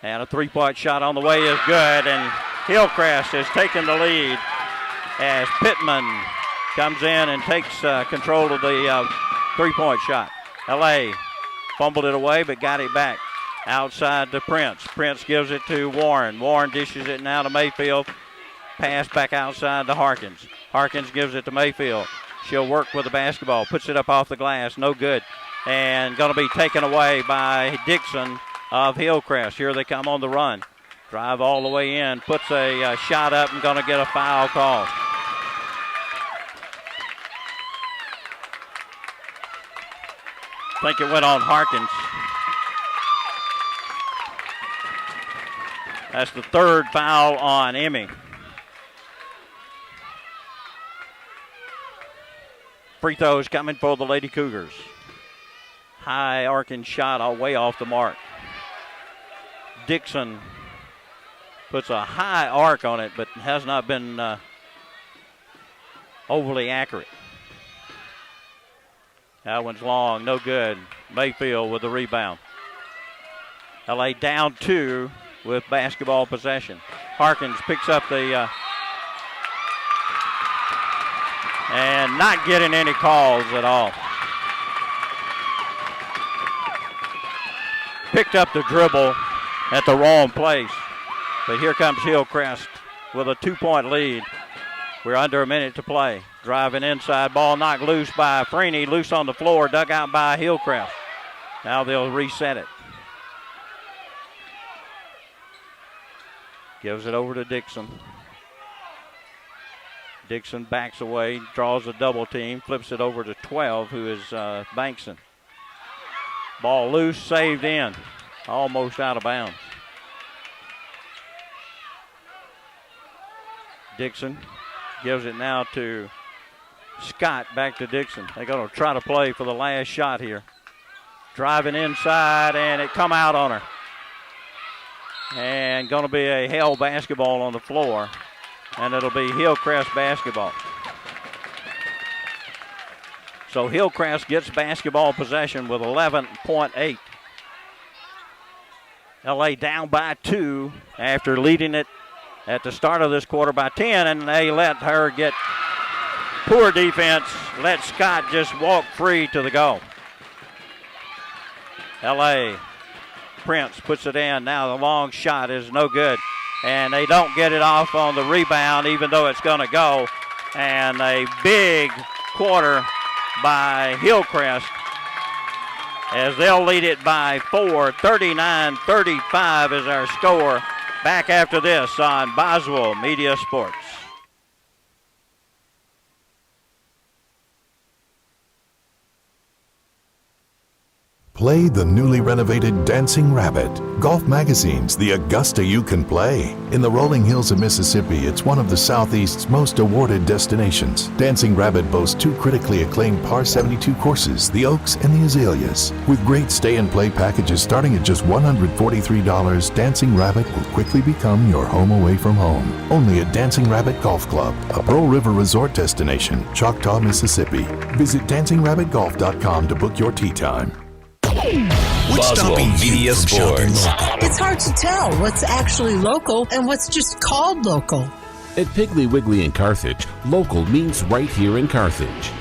Speaker 1: And a three-point shot on the way is good, and HilCrest has taken the lead as Pittman comes in and takes control of the three-point shot. LA fumbled it away but got it back outside to Prince. Prince gives it to Warren. Warren dishes it now to Mayfield. Pass back outside to Harkins. Harkins gives it to Mayfield. She'll work with the basketball, puts it up off the glass, no good. And going to be taken away by Dixon of HilCrest. Here they come on the run. Drive all the way in, puts a shot up and going to get a foul call. think it went on Harkins. That's the third foul on Emmy. Free throws coming for the Lady Cougars. High arcing shot all way off the mark. Dixon puts a high arc on it, but has not been overly accurate. That one's long, no good. Mayfield with the rebound. LA down 2 with basketball possession. Harkins picks up the and not getting any calls at all. Picked up the dribble at the wrong place. But here comes HilCrest with a 2-point lead. We're under a minute to play. Driving inside, ball knocked loose by Freeney, loose on the floor, dug out by HilCrest. Now they'll reset it. Gives it over to Dixon. Dixon backs away, draws a double team, flips it over to 12, who is Bankson. Ball loose, saved in, almost out of bounds. Dixon gives it now to Scott, back to Dixon. They're going to try to play for the last shot here. Driving inside, and it come out on her. And going to be a Hale basketball on the floor. And it'll be HilCrest basketball. So HilCrest gets basketball possession with 11.8. LA down by 2 after leading it at the start of this quarter by 10, and they let her get poor defense, let Scott just walk free to the goal. LA, Prince puts it in. Now the long shot is no good, and they don't get it off on the rebound, even though it's going to go. And a big quarter by HilCrest as they'll lead it by 4. 39-35 is our score. Back after this on Boswell Media Sports.
Speaker 5: Play the newly renovated Dancing Rabbit. Golf Magazine's The Augusta You Can Play. In the rolling hills of Mississippi, it's one of the Southeast's most awarded destinations. Dancing Rabbit boasts 2 critically acclaimed par 72 courses, the Oaks and the Azaleas. With great stay and play packages starting at just $143, Dancing Rabbit will quickly become your home away from home. Only at Dancing Rabbit Golf Club, a Pearl River resort destination, Choctaw, Mississippi. Visit dancingrabbitgolf.com to book your tee time.
Speaker 9: What's stopping you from shopping local?
Speaker 6: It's hard to tell what's actually local and what's just called local.
Speaker 7: At Piggly Wiggly in Carthage, local means right here in Carthage.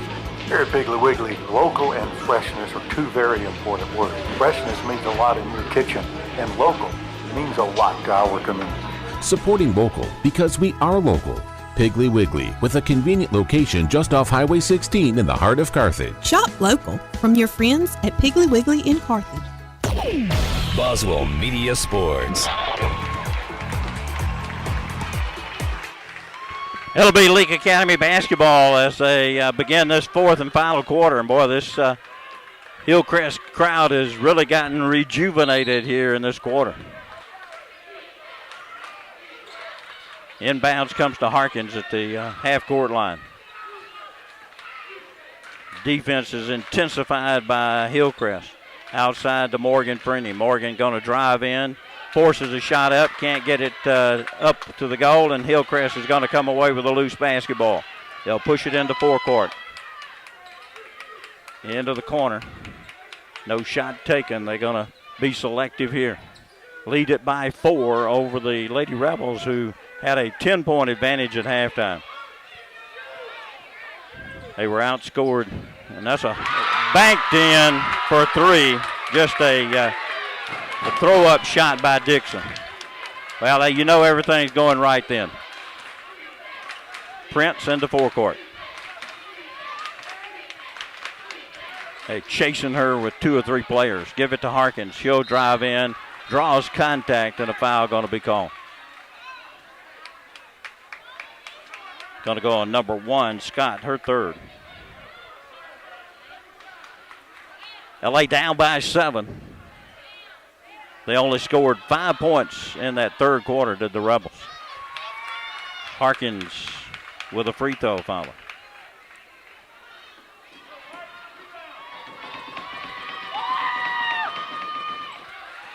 Speaker 8: Here at Piggly Wiggly, local and freshness are 2 very important words. Freshness means a lot in your kitchen, and local means a lot to our community.
Speaker 7: Supporting local because we are local. Piggly Wiggly, with a convenient location just off Highway 16 in the heart of Carthage.
Speaker 4: Shop local from your friends at Piggly Wiggly in Carthage.
Speaker 9: Boswell Media Sports.
Speaker 1: It'll be Leake Academy basketball as they begin this 4th and final quarter. And boy, this HilCrest crowd has really gotten rejuvenated here in this quarter. Inbounds comes to Harkins at the half-court line. Defense is intensified by HilCrest. Outside to Morgan Freeney. Morgan going to drive in, forces a shot up, can't get it up to the goal, and HilCrest is going to come away with a loose basketball. They'll push it into forecourt. Into the corner. No shot taken. They're going to be selective here. Lead it by 4 over the Lady Rebels, who had a 10-point advantage at halftime. They were outscored, and that's a banked in for 3. Just a throw-up shot by Dixon. Well, you know everything's going right then. Prince into forecourt. They chasing her with 2 or 3 players. Give it to Harkins. She'll drive in, draws contact, and a foul going to be called. Going to go on number 1, Scott, her 3rd. LA down by 7. They only scored 5 points in that third quarter, did the Rebels. Harkins with a free throw foul.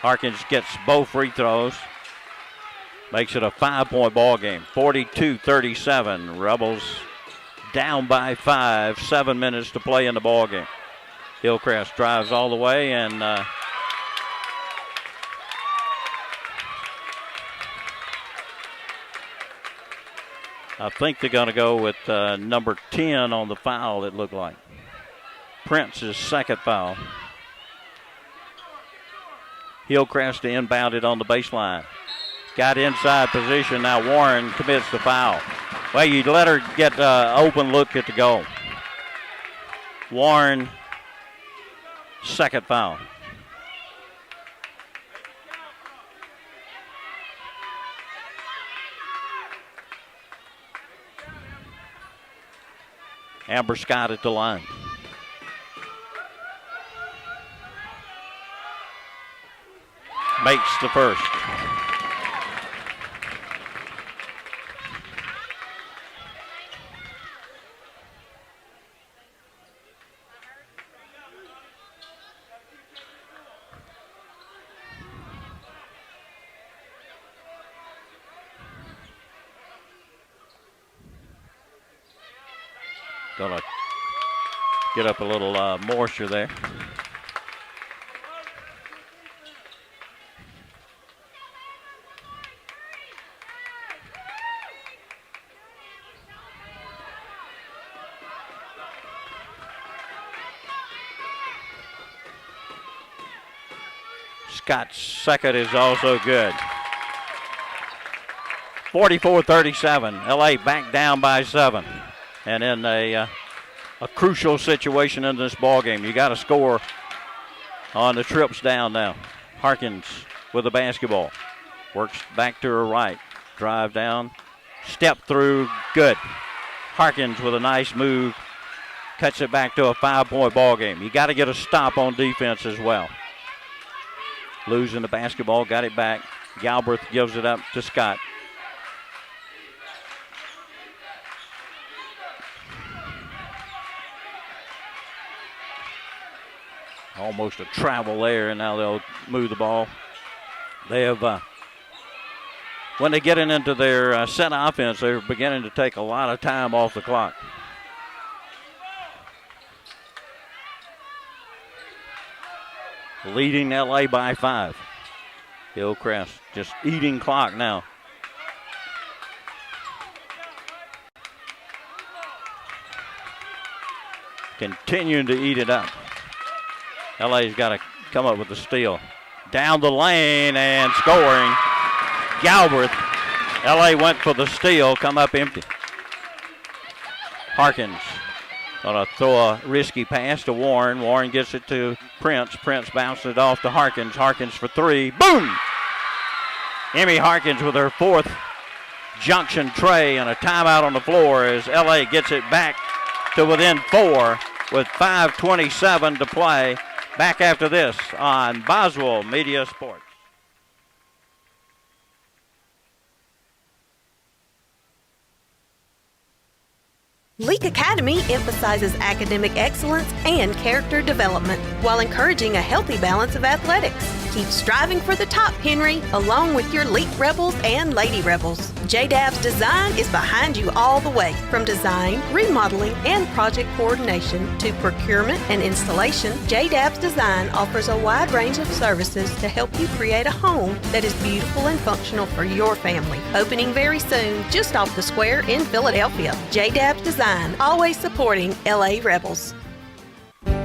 Speaker 1: Harkins gets both free throws. Makes it a 5-point ball game. 42-37. Rebels down by 5. 7 minutes to play in the ball game. HilCrest drives all the way, and I think they're going to go with number 10 on the foul, it looked like. Prince's second foul. HilCrest to inbound it on the baseline. Got inside position. Now Warren commits the foul. Well, you let her get open look at the goal. Warren, second foul. Amber Scott at the line. Makes the first. Gonna get up a little moisture there. Scott's second is also good. 44-37. LA back down by 7. And in a crucial situation in this ball game, you got to score on the trips down now. Harkins with the basketball. Works back to her right. Drive down. Step through. Good. Harkins with a nice move. Cuts it back to a 5-point ball game. You got to get a stop on defense as well. Losing the basketball. Got it back. Galbraith gives it up to Scott. Almost a travel there, and now they'll move the ball. They have, when they get into their set offense, they're beginning to take a lot of time off the clock. Leading LA by 5. HilCrest just eating clock now. Continuing to eat it up. LA's got to come up with the steal. Down the lane and scoring. Galbraith. LA went for the steal, come up empty. Harkins gonna throw a risky pass to Warren. Warren gets it to Prince. Prince bounces it off to Harkins. Harkins for 3. Boom! Emmy Harkins with her 4th junction tray, and a timeout on the floor as LA gets it back to within 4 with 5:27 to play. Back after this on Boswell Media Sports.
Speaker 4: Leake Academy emphasizes academic excellence and character development while encouraging a healthy balance of athletics. Keep striving for the top, Henry, along with your Leake Rebels and Lady Rebels. JDAV's Design is behind you all the way, from design, remodeling, and project coordination to procurement and installation. JDAV's Design offers a wide range of services to help you create a home that is beautiful and functional for your family. Opening very soon, just off the square in Philadelphia. JDAV's Design, always supporting LA Rebels.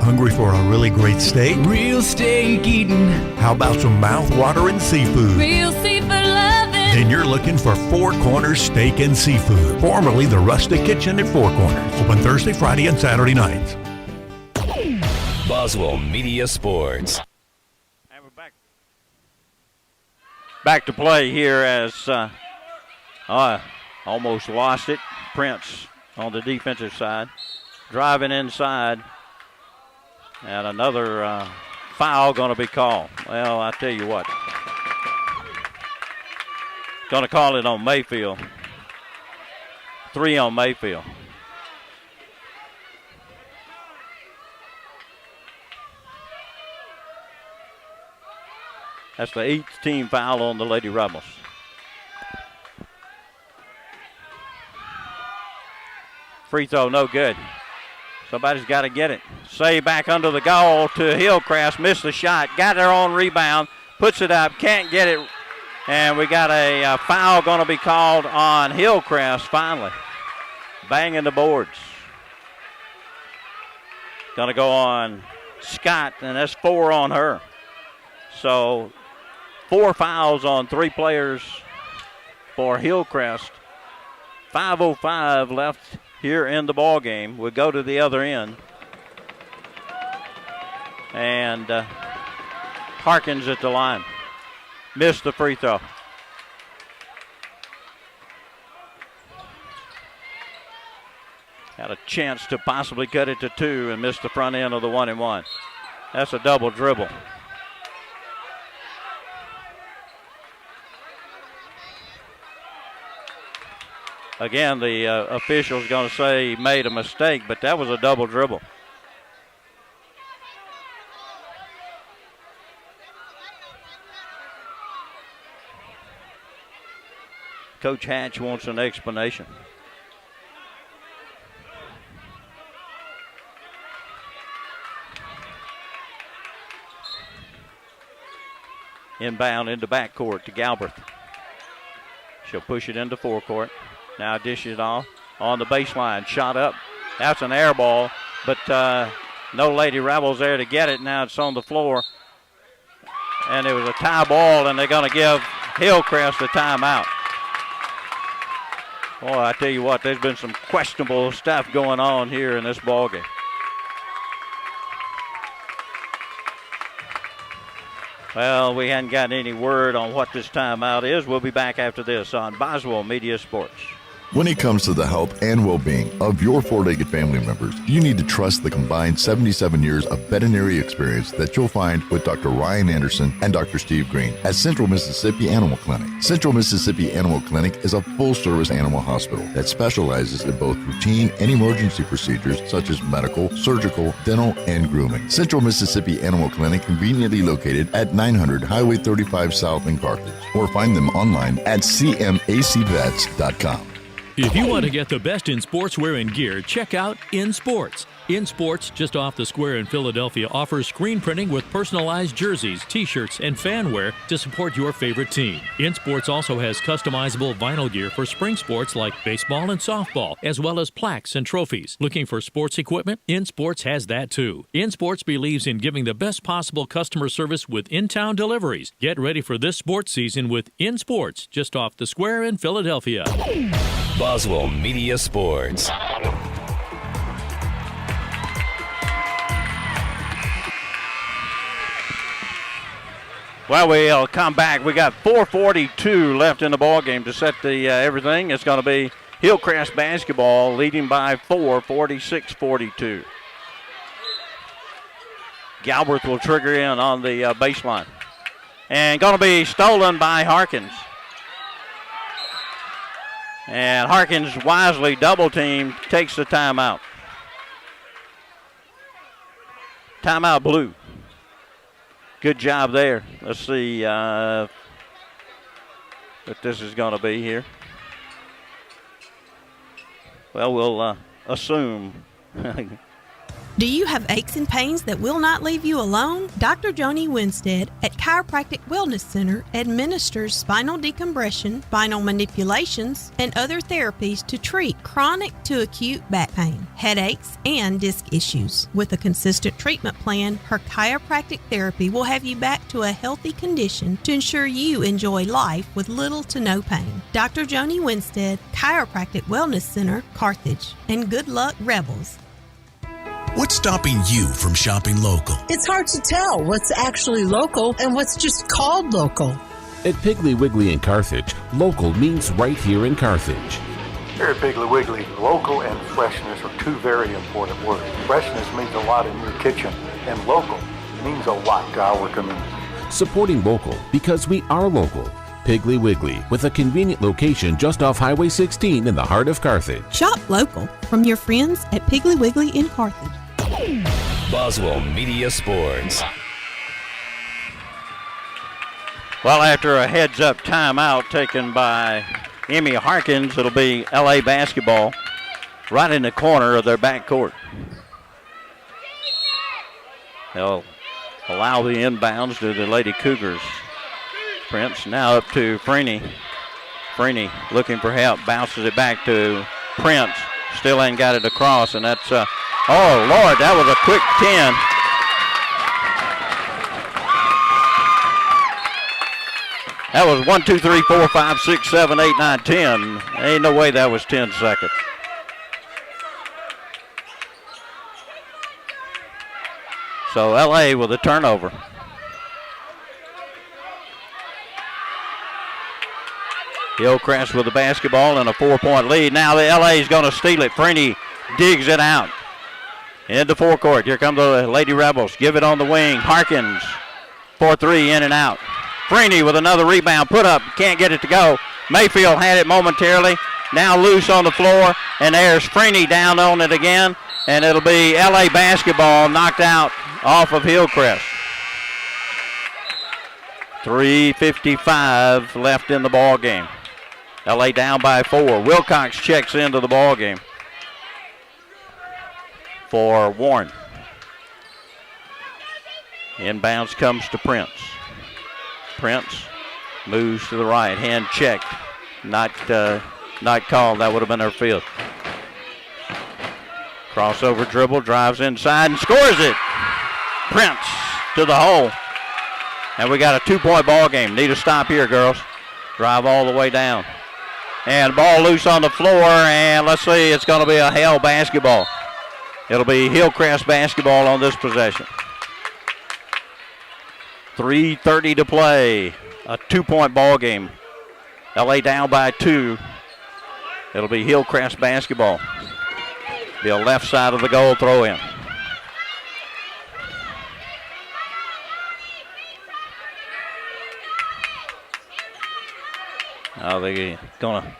Speaker 2: Hungry for a really great steak?
Speaker 9: Real steak eating.
Speaker 2: How about some mouth-watering seafood?
Speaker 9: Real seafood loving.
Speaker 2: Then you're looking for Four Corners Steak and Seafood, formerly the Rustic Kitchen at Four Corners. Open Thursday, Friday, and Saturday nights.
Speaker 9: Boswell Media Sports.
Speaker 1: And we're back to play here as almost lost it. Prince on the defensive side. Driving inside. And another foul going to be called. Well, I tell you what. Going to call it on Mayfield. 3 on Mayfield. That's the 8th team foul on the Lady Rebels. Free throw, no good. Somebody's got to get it. Save back under the goal to HilCrest. Missed the shot. Got her on rebound. Puts it up. Can't get it. And we got a foul going to be called on HilCrest finally. Banging the boards. Going to go on Scott, and that's 4 on her. So 4 fouls on 3 players for HilCrest. 5:05 left here in the ball game. We'll go to the other end. And Harkins at the line. Missed the free throw. Had a chance to possibly cut it to 2 and missed the front end of the 1-and-1. That's a double dribble. Again, the official's going to say he made a mistake, but that was a double dribble. Coach Hatch wants an explanation. Inbound into backcourt to Galbraith. She'll push it into forecourt. Now dish it off on the baseline. Shot up. That's an air ball, but no Lady Rebels there to get it. Now it's on the floor. And it was a tie ball, and they're going to give HilCrest a timeout. Boy, I tell you what, there's been some questionable stuff going on here in this ballgame. Well, we hadn't gotten any word on what this timeout is. We'll be back after this on Boswell Media Sports.
Speaker 10: When it comes to the health and well-being of your four-legged family members, you need to trust the combined 77 years of veterinary experience that you'll find with Dr. Ryan Anderson and Dr. Steve Green at Central Mississippi Animal Clinic. Central Mississippi Animal Clinic is a full-service animal hospital that specializes in both routine and emergency procedures such as medical, surgical, dental, and grooming. Central Mississippi Animal Clinic conveniently located at 900 Highway 35 South in Carthage, or find them online at cmacvets.com.
Speaker 11: If you want to get the best in sportswear and gear, check out In Sports. In Sports, just off the square in Philadelphia, offers screen printing with personalized jerseys, t-shirts, and fan wear to support your favorite team. In Sports also has customizable vinyl gear for spring sports like baseball and softball, as well as plaques and trophies. Looking for sports equipment? In Sports has that too. In Sports believes in giving the best possible customer service with in-town deliveries. Get ready for this sports season with In Sports, just off the square in Philadelphia.
Speaker 9: Boswell Media Sports.
Speaker 1: Well, we'll come back. We got 4:42 left in the ball game to set the everything. It's going to be HilCrest basketball leading by 4, 46-42. Galbraith will trigger in on the baseline. And going to be stolen by Harkins. And Harkins wisely double team, takes the timeout. Timeout blue. Good job there. Let's see what this is going to be here. Well, we'll assume.
Speaker 4: Do you have aches and pains that will not leave you alone? Dr. Joni Winstead at Chiropractic Wellness Center administers spinal decompression, spinal manipulations, and other therapies to treat chronic to acute back pain, headaches, and disc issues. With a consistent treatment plan, her chiropractic therapy will have you back to a healthy condition to ensure you enjoy life with little to no pain. Dr. Joni Winstead, Chiropractic Wellness Center, Carthage. And good luck, Rebels.
Speaker 12: What's stopping you from shopping local?
Speaker 6: It's hard to tell what's actually local and what's just called local.
Speaker 7: At Piggly Wiggly in Carthage, local means right here in Carthage.
Speaker 8: Here at Piggly Wiggly, local and freshness are two very important words. Freshness means a lot in your kitchen, and local means a lot to our community.
Speaker 7: Supporting local because we are local. Piggly Wiggly, with a convenient location just off Highway 16 in the heart of Carthage.
Speaker 4: Shop local from your friends at Piggly Wiggly in Carthage.
Speaker 9: Boswell Media Sports.
Speaker 1: Well, after a heads-up timeout taken by Emmy Harkins, it'll be LA basketball right in the corner of their backcourt. They'll allow the inbounds to the Lady Cougars. Prince now up to Freeney. Freeney looking for help, bounces it back to Prince. Still ain't got it across, and that's, oh, Lord, that was a quick 10. That was 1, 2, 3, 4, 5, 6, 7, 8, 9, 10. Ain't no way that was 10 seconds. So LA with a turnover. HilCrest with the basketball and a 4-point lead. Now the LA is going to steal it. Freeney digs it out into forecourt. Here come the Lady Rebels. Give it on the wing. Harkins for 3, in and out. Freeney with another rebound, put up, can't get it to go. Mayfield had it momentarily, now loose on the floor, and there's Freeney down on it again, and it'll be LA basketball knocked out off of HilCrest. 3:55 left in the ball game. LA down by 4. Wilcox checks into the ball game for Warren. Inbounds comes to Prince. Prince moves to the right, hand checked, not called. That would have been her field. Crossover dribble, drives inside and scores it. Prince to the hole. And we got a 2-point ball game. Need a stop here, girls. Drive all the way down. And ball loose on the floor, and let's see, it's going to be a Hale basketball. It'll be HilCrest basketball on this possession. 3:30 to play. A 2-point ball game. LA down by 2. It'll be HilCrest basketball. Be a left side of the goal throw in. Now they're going to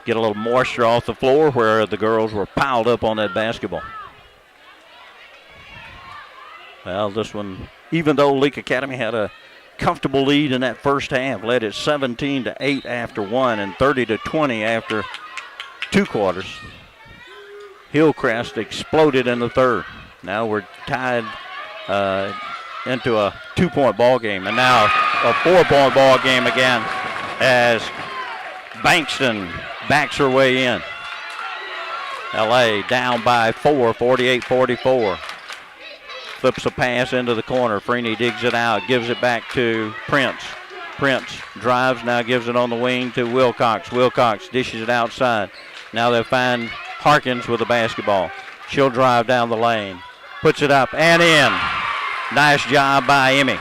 Speaker 1: get a little moisture off the floor where the girls were piled up on that basketball. Well, this one, even though Leake Academy had a comfortable lead in that first half, led it 17-8 after 1 and 30-20 after 2 quarters, HilCrest exploded in the third. Now we're tied into a 2-point ball game, and now a 4-point ball game again as Bankston backs her way in. LA down by 4, 48-44. Flips a pass into the corner. Freeney digs it out, gives it back to Prince. Prince drives, now gives it on the wing to Wilcox. Wilcox dishes it outside. Now they'll find Harkins with the basketball. She'll drive down the lane. Puts it up and in. Nice job by Emmy.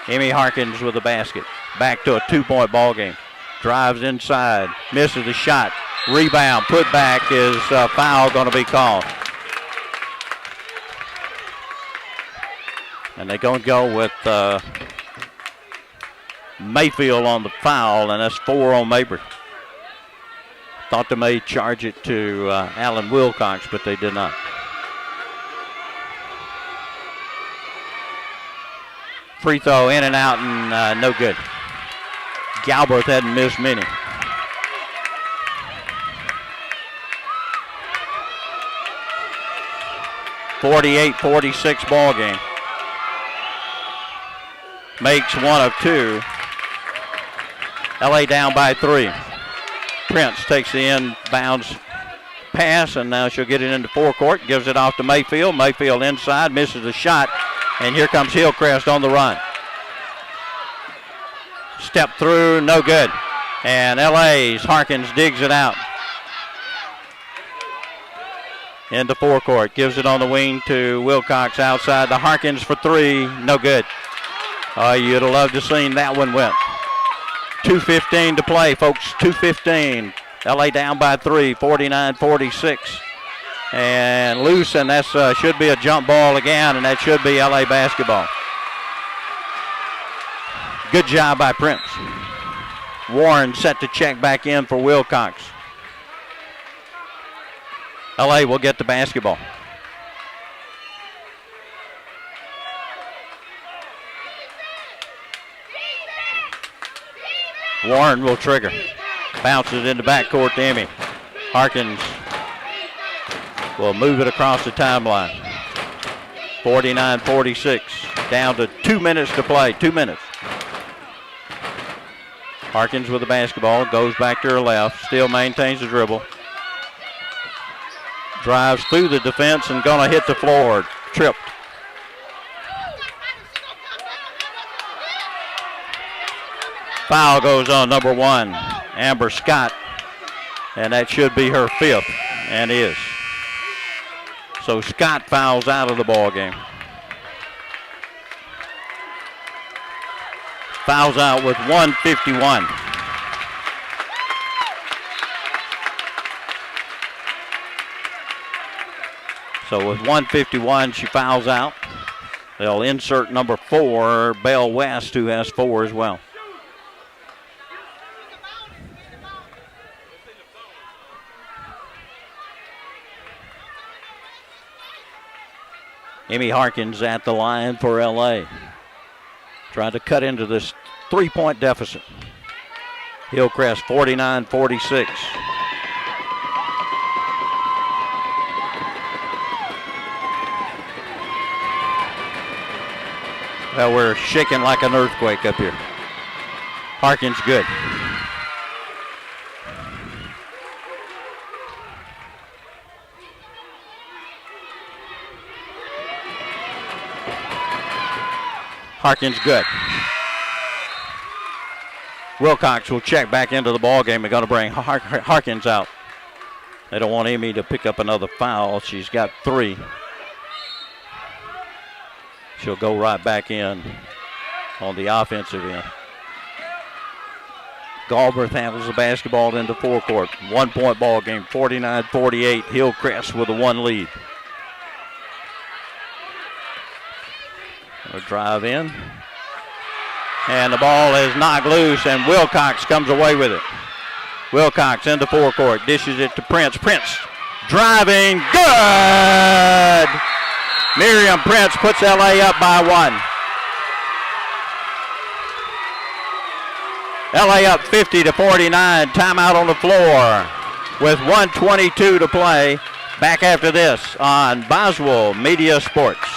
Speaker 1: Emmy Harkins with the basket. Back to a 2-point ball game. Drives inside. Misses the shot. Rebound. Put back is foul going to be called. And they're going to go with Mayfield on the foul, and that's 4 on Mabry. Thought they may charge it to Alan Wilcox, but they did not. Free throw in and out and no good. Galbraith hadn't missed many. .46 ball game. Makes 1 of 2. LA down by 3. Prince takes the inbounds pass, and now she'll get it into forecourt. Gives it off to Mayfield. Mayfield inside, misses the shot, and here comes HilCrest on the run. Step through, no good. And LA's Harkins digs it out. Into forecourt, gives it on the wing to Wilcox outside. The Harkins for 3, no good. You'd have loved to have seen that one went. 2:15 to play, folks. 2:15. LA down by 3, 49-46. And loose, and that should be a jump ball again, and that should be LA basketball. Good job by Prince. Warren set to check back in for Wilcox. LA will get the basketball. Warren will trigger. Bounces into backcourt to Emmy. Harkins will move it across the timeline. 49-46. Down to 2 minutes to play. 2 minutes. Harkins with the basketball. Goes back to her left. Still maintains the dribble. Drives through the defense and going to hit the floor. Tripped. Foul goes on number 1, Amber Scott. And that should be her 5th, and is. So Scott fouls out of the ball game. Fouls out with 1:51. So with 1:51, she fouls out. They'll insert number 4, Belle West, who has 4 as well. Emmy Harkins at the line for LA. Trying to cut into this 3-point deficit. HilCrest 49-46. Well, we're shaking like an earthquake up here. Harkins good. Harkins good. Wilcox will check back into the ball game. They're going to bring Harkins out. They don't want Amy to pick up another foul. She's got 3. She'll go right back in on the offensive end. Galbraith handles the basketball into forecourt. 1-point ball game, 49-48. HilCrest with a 1 lead. A drive in. And the ball is knocked loose, and Wilcox comes away with it. Wilcox into forecourt, dishes it to Prince. Prince driving, good! Miriam Prince puts LA up by 1. LA up 50-49. Timeout on the floor with 1:22 to play. Back after this on Boswell Media Sports.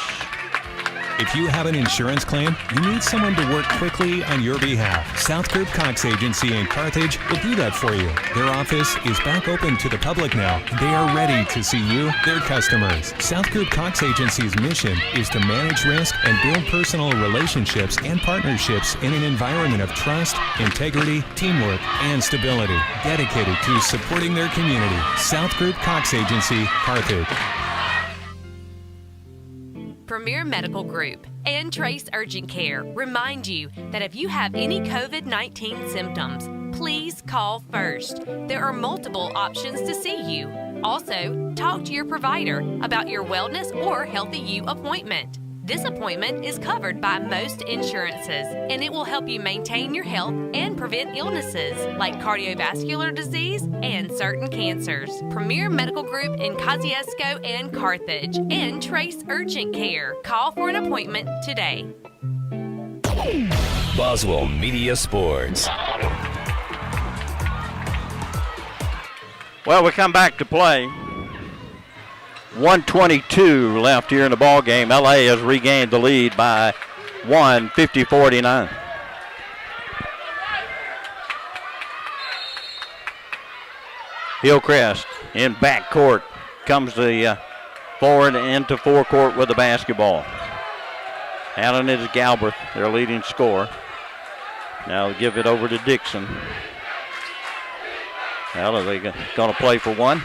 Speaker 13: If you have an insurance claim, you need someone to work quickly on your behalf. South Group Cox Agency in Carthage will do that for you. Their office is back open to the public now. They are ready to see you, their customers. South Group Cox Agency's mission is to manage risk and build personal relationships and partnerships in an environment of trust, integrity, teamwork, and stability. Dedicated to supporting their community. South Group Cox Agency, Carthage.
Speaker 14: Premier Medical Group and Trace Urgent Care remind you that if you have any COVID-19 symptoms, please call first. There are multiple options to see you. Also, talk to your provider about your wellness or Healthy You appointment. This appointment is covered by most insurances, and it will help you maintain your health and prevent illnesses like cardiovascular disease and certain cancers. Premier Medical Group in Kosciuszko and Carthage, and Trace Urgent Care. Call for an appointment today.
Speaker 9: Boswell Media Sports.
Speaker 1: Well, we come back to play. 1:22 left here in the ball game. LA has regained the lead by 1, 50-49. HilCrest in backcourt comes the forward into forecourt with the basketball. Allen is Galbraith, their leading scorer. Now they give it over to Dixon. Now they're going to play for 1.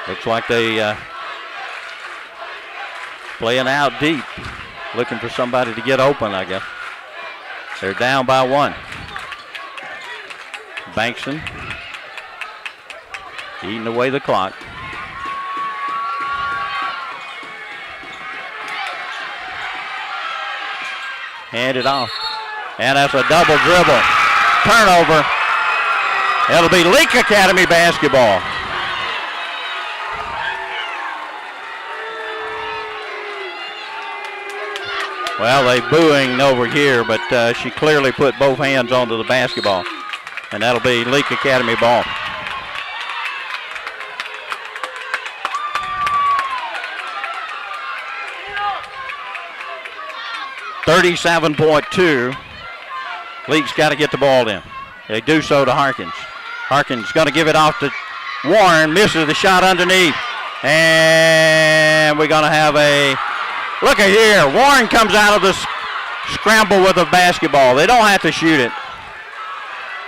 Speaker 1: Looks like they Playing out deep. Looking for somebody to get open, I guess. They're down by 1. Bankston eating away the clock. Hand it off. And that's a double dribble. Turnover. It'll be Leake Academy basketball. Well, they booing over here, but she clearly put both hands onto the basketball. And that'll be Leake Academy ball. .2. Leake's got to get the ball in. They do so to Harkins. Harkins going to give it off to Warren. Misses the shot underneath. And we're going to have a... Look at here. Warren comes out of the scramble with the basketball. They don't have to shoot it.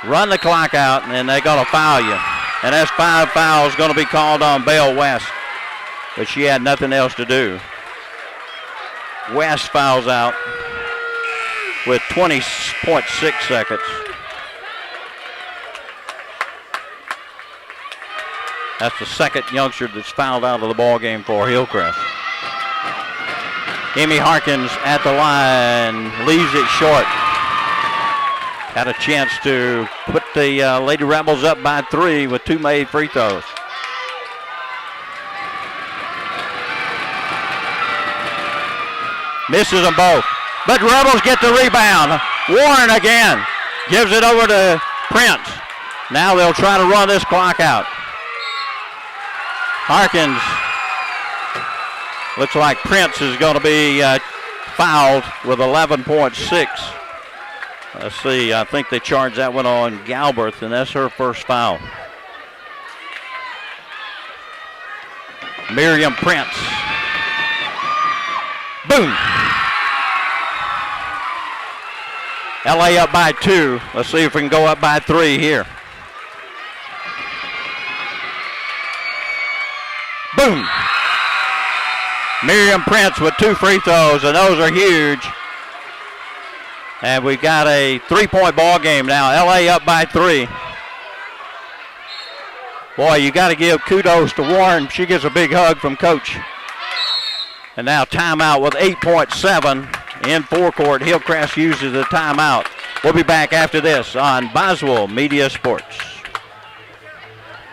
Speaker 1: Run the clock out, and then they're going to foul you. And that's 5 fouls going to be called on Belle West. But she had nothing else to do. West fouls out with 20.6 seconds. That's the second youngster that's fouled out of the ball game for HilCrest. Amy Harkins at the line, leaves it short. Had a chance to put the Lady Rebels up by 3 with 2 made free throws. Misses them both. But Rebels get the rebound. Warren again gives it over to Prince. Now they'll try to run this clock out. Harkins. Looks like Prince is going to be fouled with 11.6. Let's see, I think they charged that one on Galbraith, and that's her first foul. Miriam Prince. Boom. LA up by 2. Let's see if we can go up by 3 here. Boom. Miriam Prince with 2 free throws, and those are huge. And we've got a 3-point ball game now. LA up by 3. Boy, you got to give kudos to Warren. She gets a big hug from Coach. And now timeout with 8.7 in forecourt. HilCrest uses the timeout. We'll be back after this on Boswell Media Sports.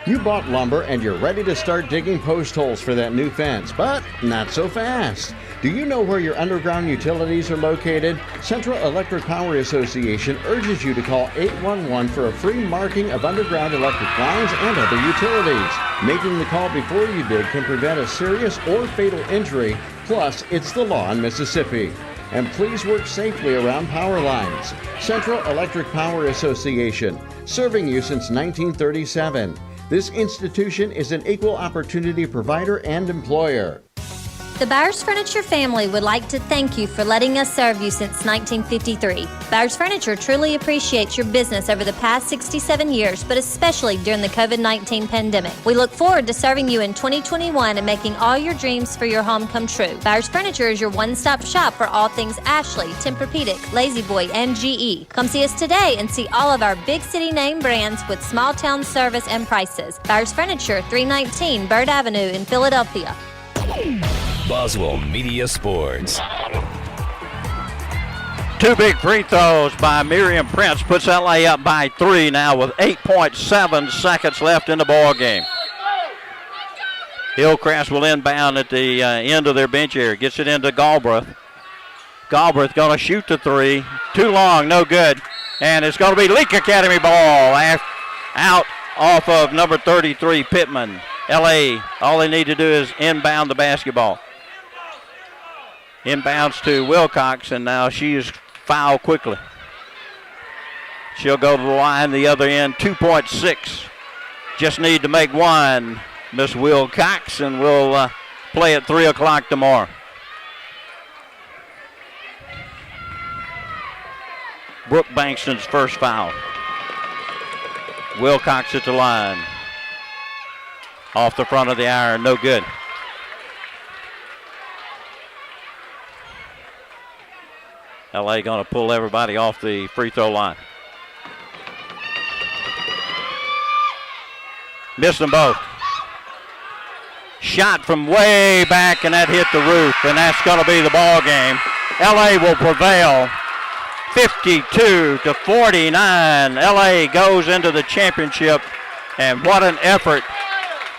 Speaker 18: You bought lumber and you're ready to start digging post holes for that new fence, but not so fast. Do you know where your underground utilities are located? Central Electric Power Association urges you to call 811 for a free marking of underground electric lines and other utilities. Making the call before you dig can prevent a serious or fatal injury, plus it's the law in Mississippi. And please work safely around power lines. Central Electric Power Association, serving you since 1937. This institution is an equal opportunity provider and employer.
Speaker 19: The Byers Furniture family would like to thank you for letting us serve you since 1953. Byers Furniture truly appreciates your business over the past 67 years, but especially during the COVID-19 pandemic. We look forward to serving you in 2021 and making all your dreams for your home come true. Byers Furniture is your one-stop shop for all things Ashley, Tempur-Pedic, Lazy Boy, and GE. Come see us today and see all of our big city name brands with small town service and prices. Byers Furniture, 319 Bird Avenue in Philadelphia.
Speaker 9: Boswell Media Sports.
Speaker 1: 2 big free throws by Miriam Prince puts LA up by 3 now with 8.7 seconds left in the ball game. HilCrest will inbound at the end of their bench area. Gets it into Galbraith. Galbraith going to shoot the 3. Too long, no good. And it's going to be Leake Academy ball out off of number 33, Pittman. LA, all they need to do is inbound the basketball. Inbounds to Wilcox, and now she is fouled quickly. She'll go to the line the other end, 2.6. Just need to make 1, Miss Wilcox, and we'll play at 3 o'clock tomorrow. Brooke Bankston's first foul. Wilcox at the line. Off the front of the iron, no good. LA going to pull everybody off the free throw line. Missed them both. Shot from way back, and that hit the roof, and that's going to be the ball game. LA will prevail 52-49. LA goes into the championship, and what an effort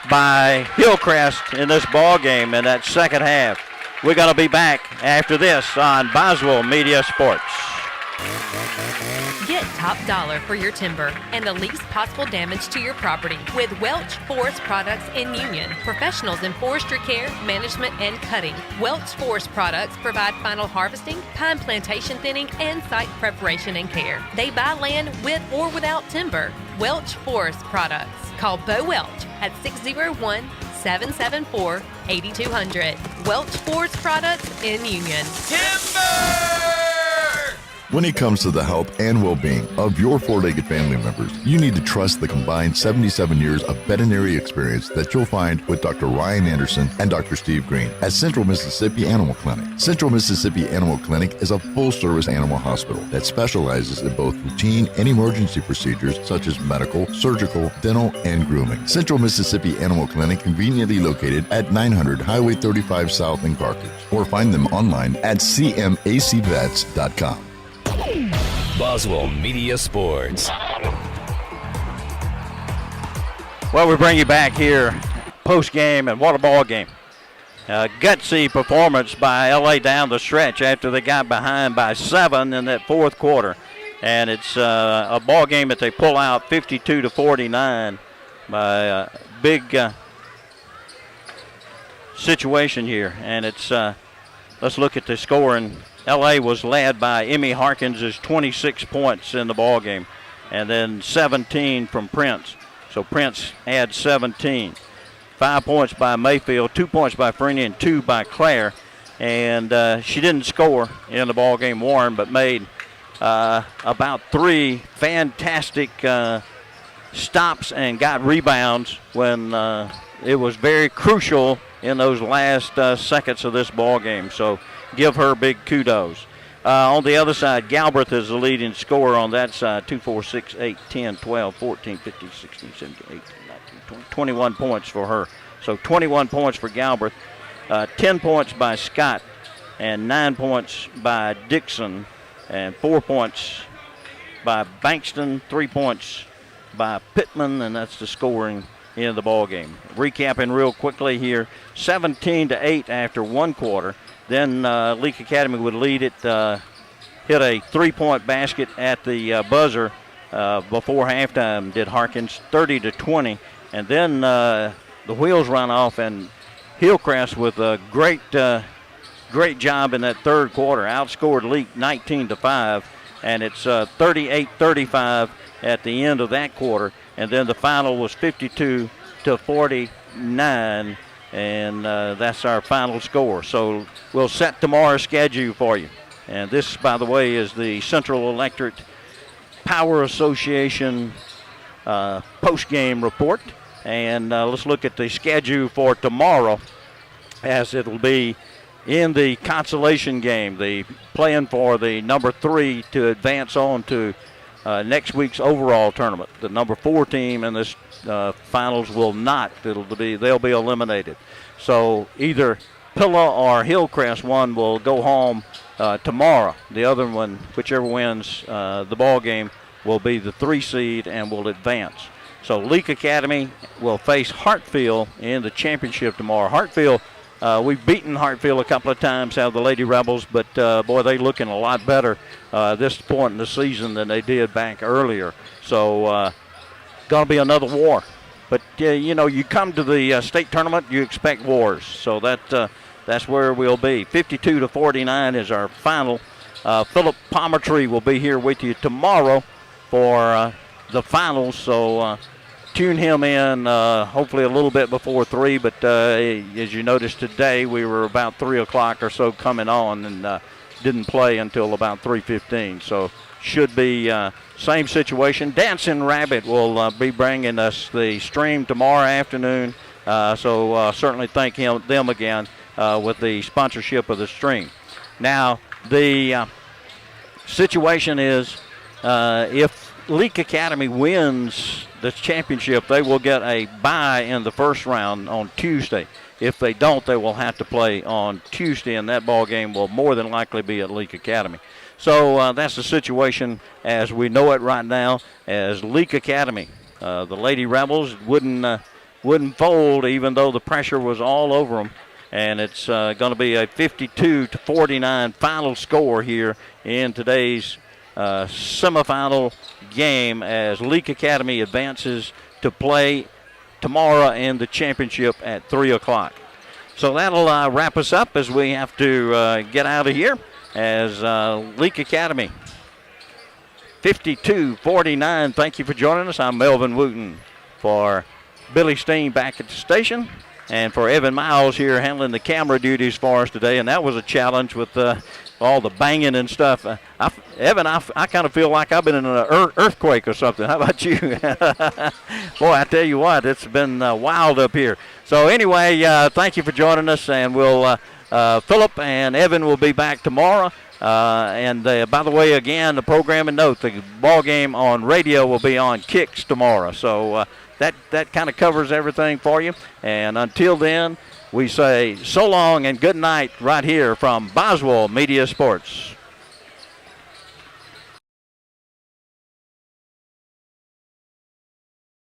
Speaker 1: by HilCrest in this ball game in that second half. We're going to be back after this on Boswell Media Sports.
Speaker 14: Get top dollar for your timber and the least possible damage to your property with Welch Forest Products in Union. Professionals in forestry care, management, and cutting. Welch Forest Products provide final harvesting, pine plantation thinning, and site preparation and care. They buy land with or without timber. Welch Forest Products. Call Bo Welch at 601-774-8200. Welch Forest Products in Union.
Speaker 10: Timber! When it comes to the health and well-being of your four-legged family members, you need to trust the combined 77 years of veterinary experience that you'll find with Dr. Ryan Anderson and Dr. Steve Green at Central Mississippi Animal Clinic. Central Mississippi Animal Clinic is a full-service animal hospital that specializes in both routine and emergency procedures such as medical, surgical, dental, and grooming. Central Mississippi Animal Clinic conveniently located at 900 Highway 35 South in Carthage, or find them online at cmacvets.com.
Speaker 9: Boswell Media Sports.
Speaker 1: Well, we bring you back here post-game, and what a ball game. Gutsy performance by LA down the stretch after they got behind by 7 in that fourth quarter. And it's a ball game that they pull out 52-49 by a big situation here. And it's let's look at the scoring. LA was led by Emmy Harkins' 26 points in the ball game, and then 17 from Prince. So Prince had 17. 5 points by Mayfield, 2 points by Freeney, and 2 by Claire. And she didn't score in the ball game, Warren, but made about 3 fantastic stops and got rebounds when it was very crucial in those last seconds of this ball game. So give her big kudos. On the other side, Galbraith is the leading scorer on that side. 2, 4, 6, 8, 10, 12, 14, 15, 16, 17, 18, 19, 20, 21 points for her. So 21 points for Galbraith. 10 points by Scott, and 9 points by Dixon, and 4 points by Bankston, 3 points by Pittman, and that's the scoring in the ball game. Recapping real quickly here, 17-8 after one quarter. Then Leake Academy would lead it, hit a 3-point basket at the buzzer before halftime, did Harkins, 30-20. And then the wheels run off, and HilCrest with a great job in that third quarter, outscored Leake 19-5, and it's 38-35 at the end of that quarter. And then the final was 52-49. And that's our final score. So we'll set tomorrow's schedule for you. And this, by the way, is the Central Electric Power Association post-game report. And let's look at the schedule for tomorrow, as it'll be in the consolation game, the playing for the number 3 to advance on to next week's overall tournament. The number 4 team in this finals will not. They'll be eliminated. So either Pilla or HilCrest, one will go home tomorrow. The other one, whichever wins the ball game, will be the 3 seed and will advance. So Leake Academy will face Hartfield in the championship tomorrow. Hartfield, we've beaten Hartfield a couple of times, have the Lady Rebels, but boy, they're looking a lot better this point in the season than they did back earlier. So going to be another war. But, you come to the state tournament, you expect wars. So that's where we'll be. 52-49 is our final. Philip Palmertree will be here with you tomorrow for the finals. So tune him in hopefully a little bit before 3. But as you noticed today, we were about 3 o'clock or so coming on and didn't play until about 3:15. So should be same situation. Dancing Rabbit will be bringing us the stream tomorrow afternoon. So certainly thank them again with the sponsorship of the stream. Now, the situation is if Leake Academy wins the championship, they will get a bye in the first round on Tuesday. If they don't, they will have to play on Tuesday, and that ball game will more than likely be at Leake Academy. So that's the situation as we know it right now. As Leake Academy, the Lady Rebels wouldn't fold, even though the pressure was all over them. And it's going to be a 52-49 final score here in today's semifinal game as Leake Academy advances to play tomorrow in the championship at 3 o'clock. So that'll wrap us up as we have to get out of here as Leake Academy 52-49. Thank you for joining us. I'm Melvin Wooten for Billy Steen back at the station, and for Evan Miles here handling the camera duties for us today. And that was a challenge with all the banging and stuff. Evan, I kind of feel like I've been in an earthquake or something. How about you? Boy, I tell you what, it's been wild up here. So anyway, thank you for joining us, and we'll Philip and Evan will be back tomorrow. And by the way, again, the program and note, the ball game on radio will be on Kicks tomorrow. So that kind of covers everything for you. And until then, we say so long and good night right here from Boswell Media Sports.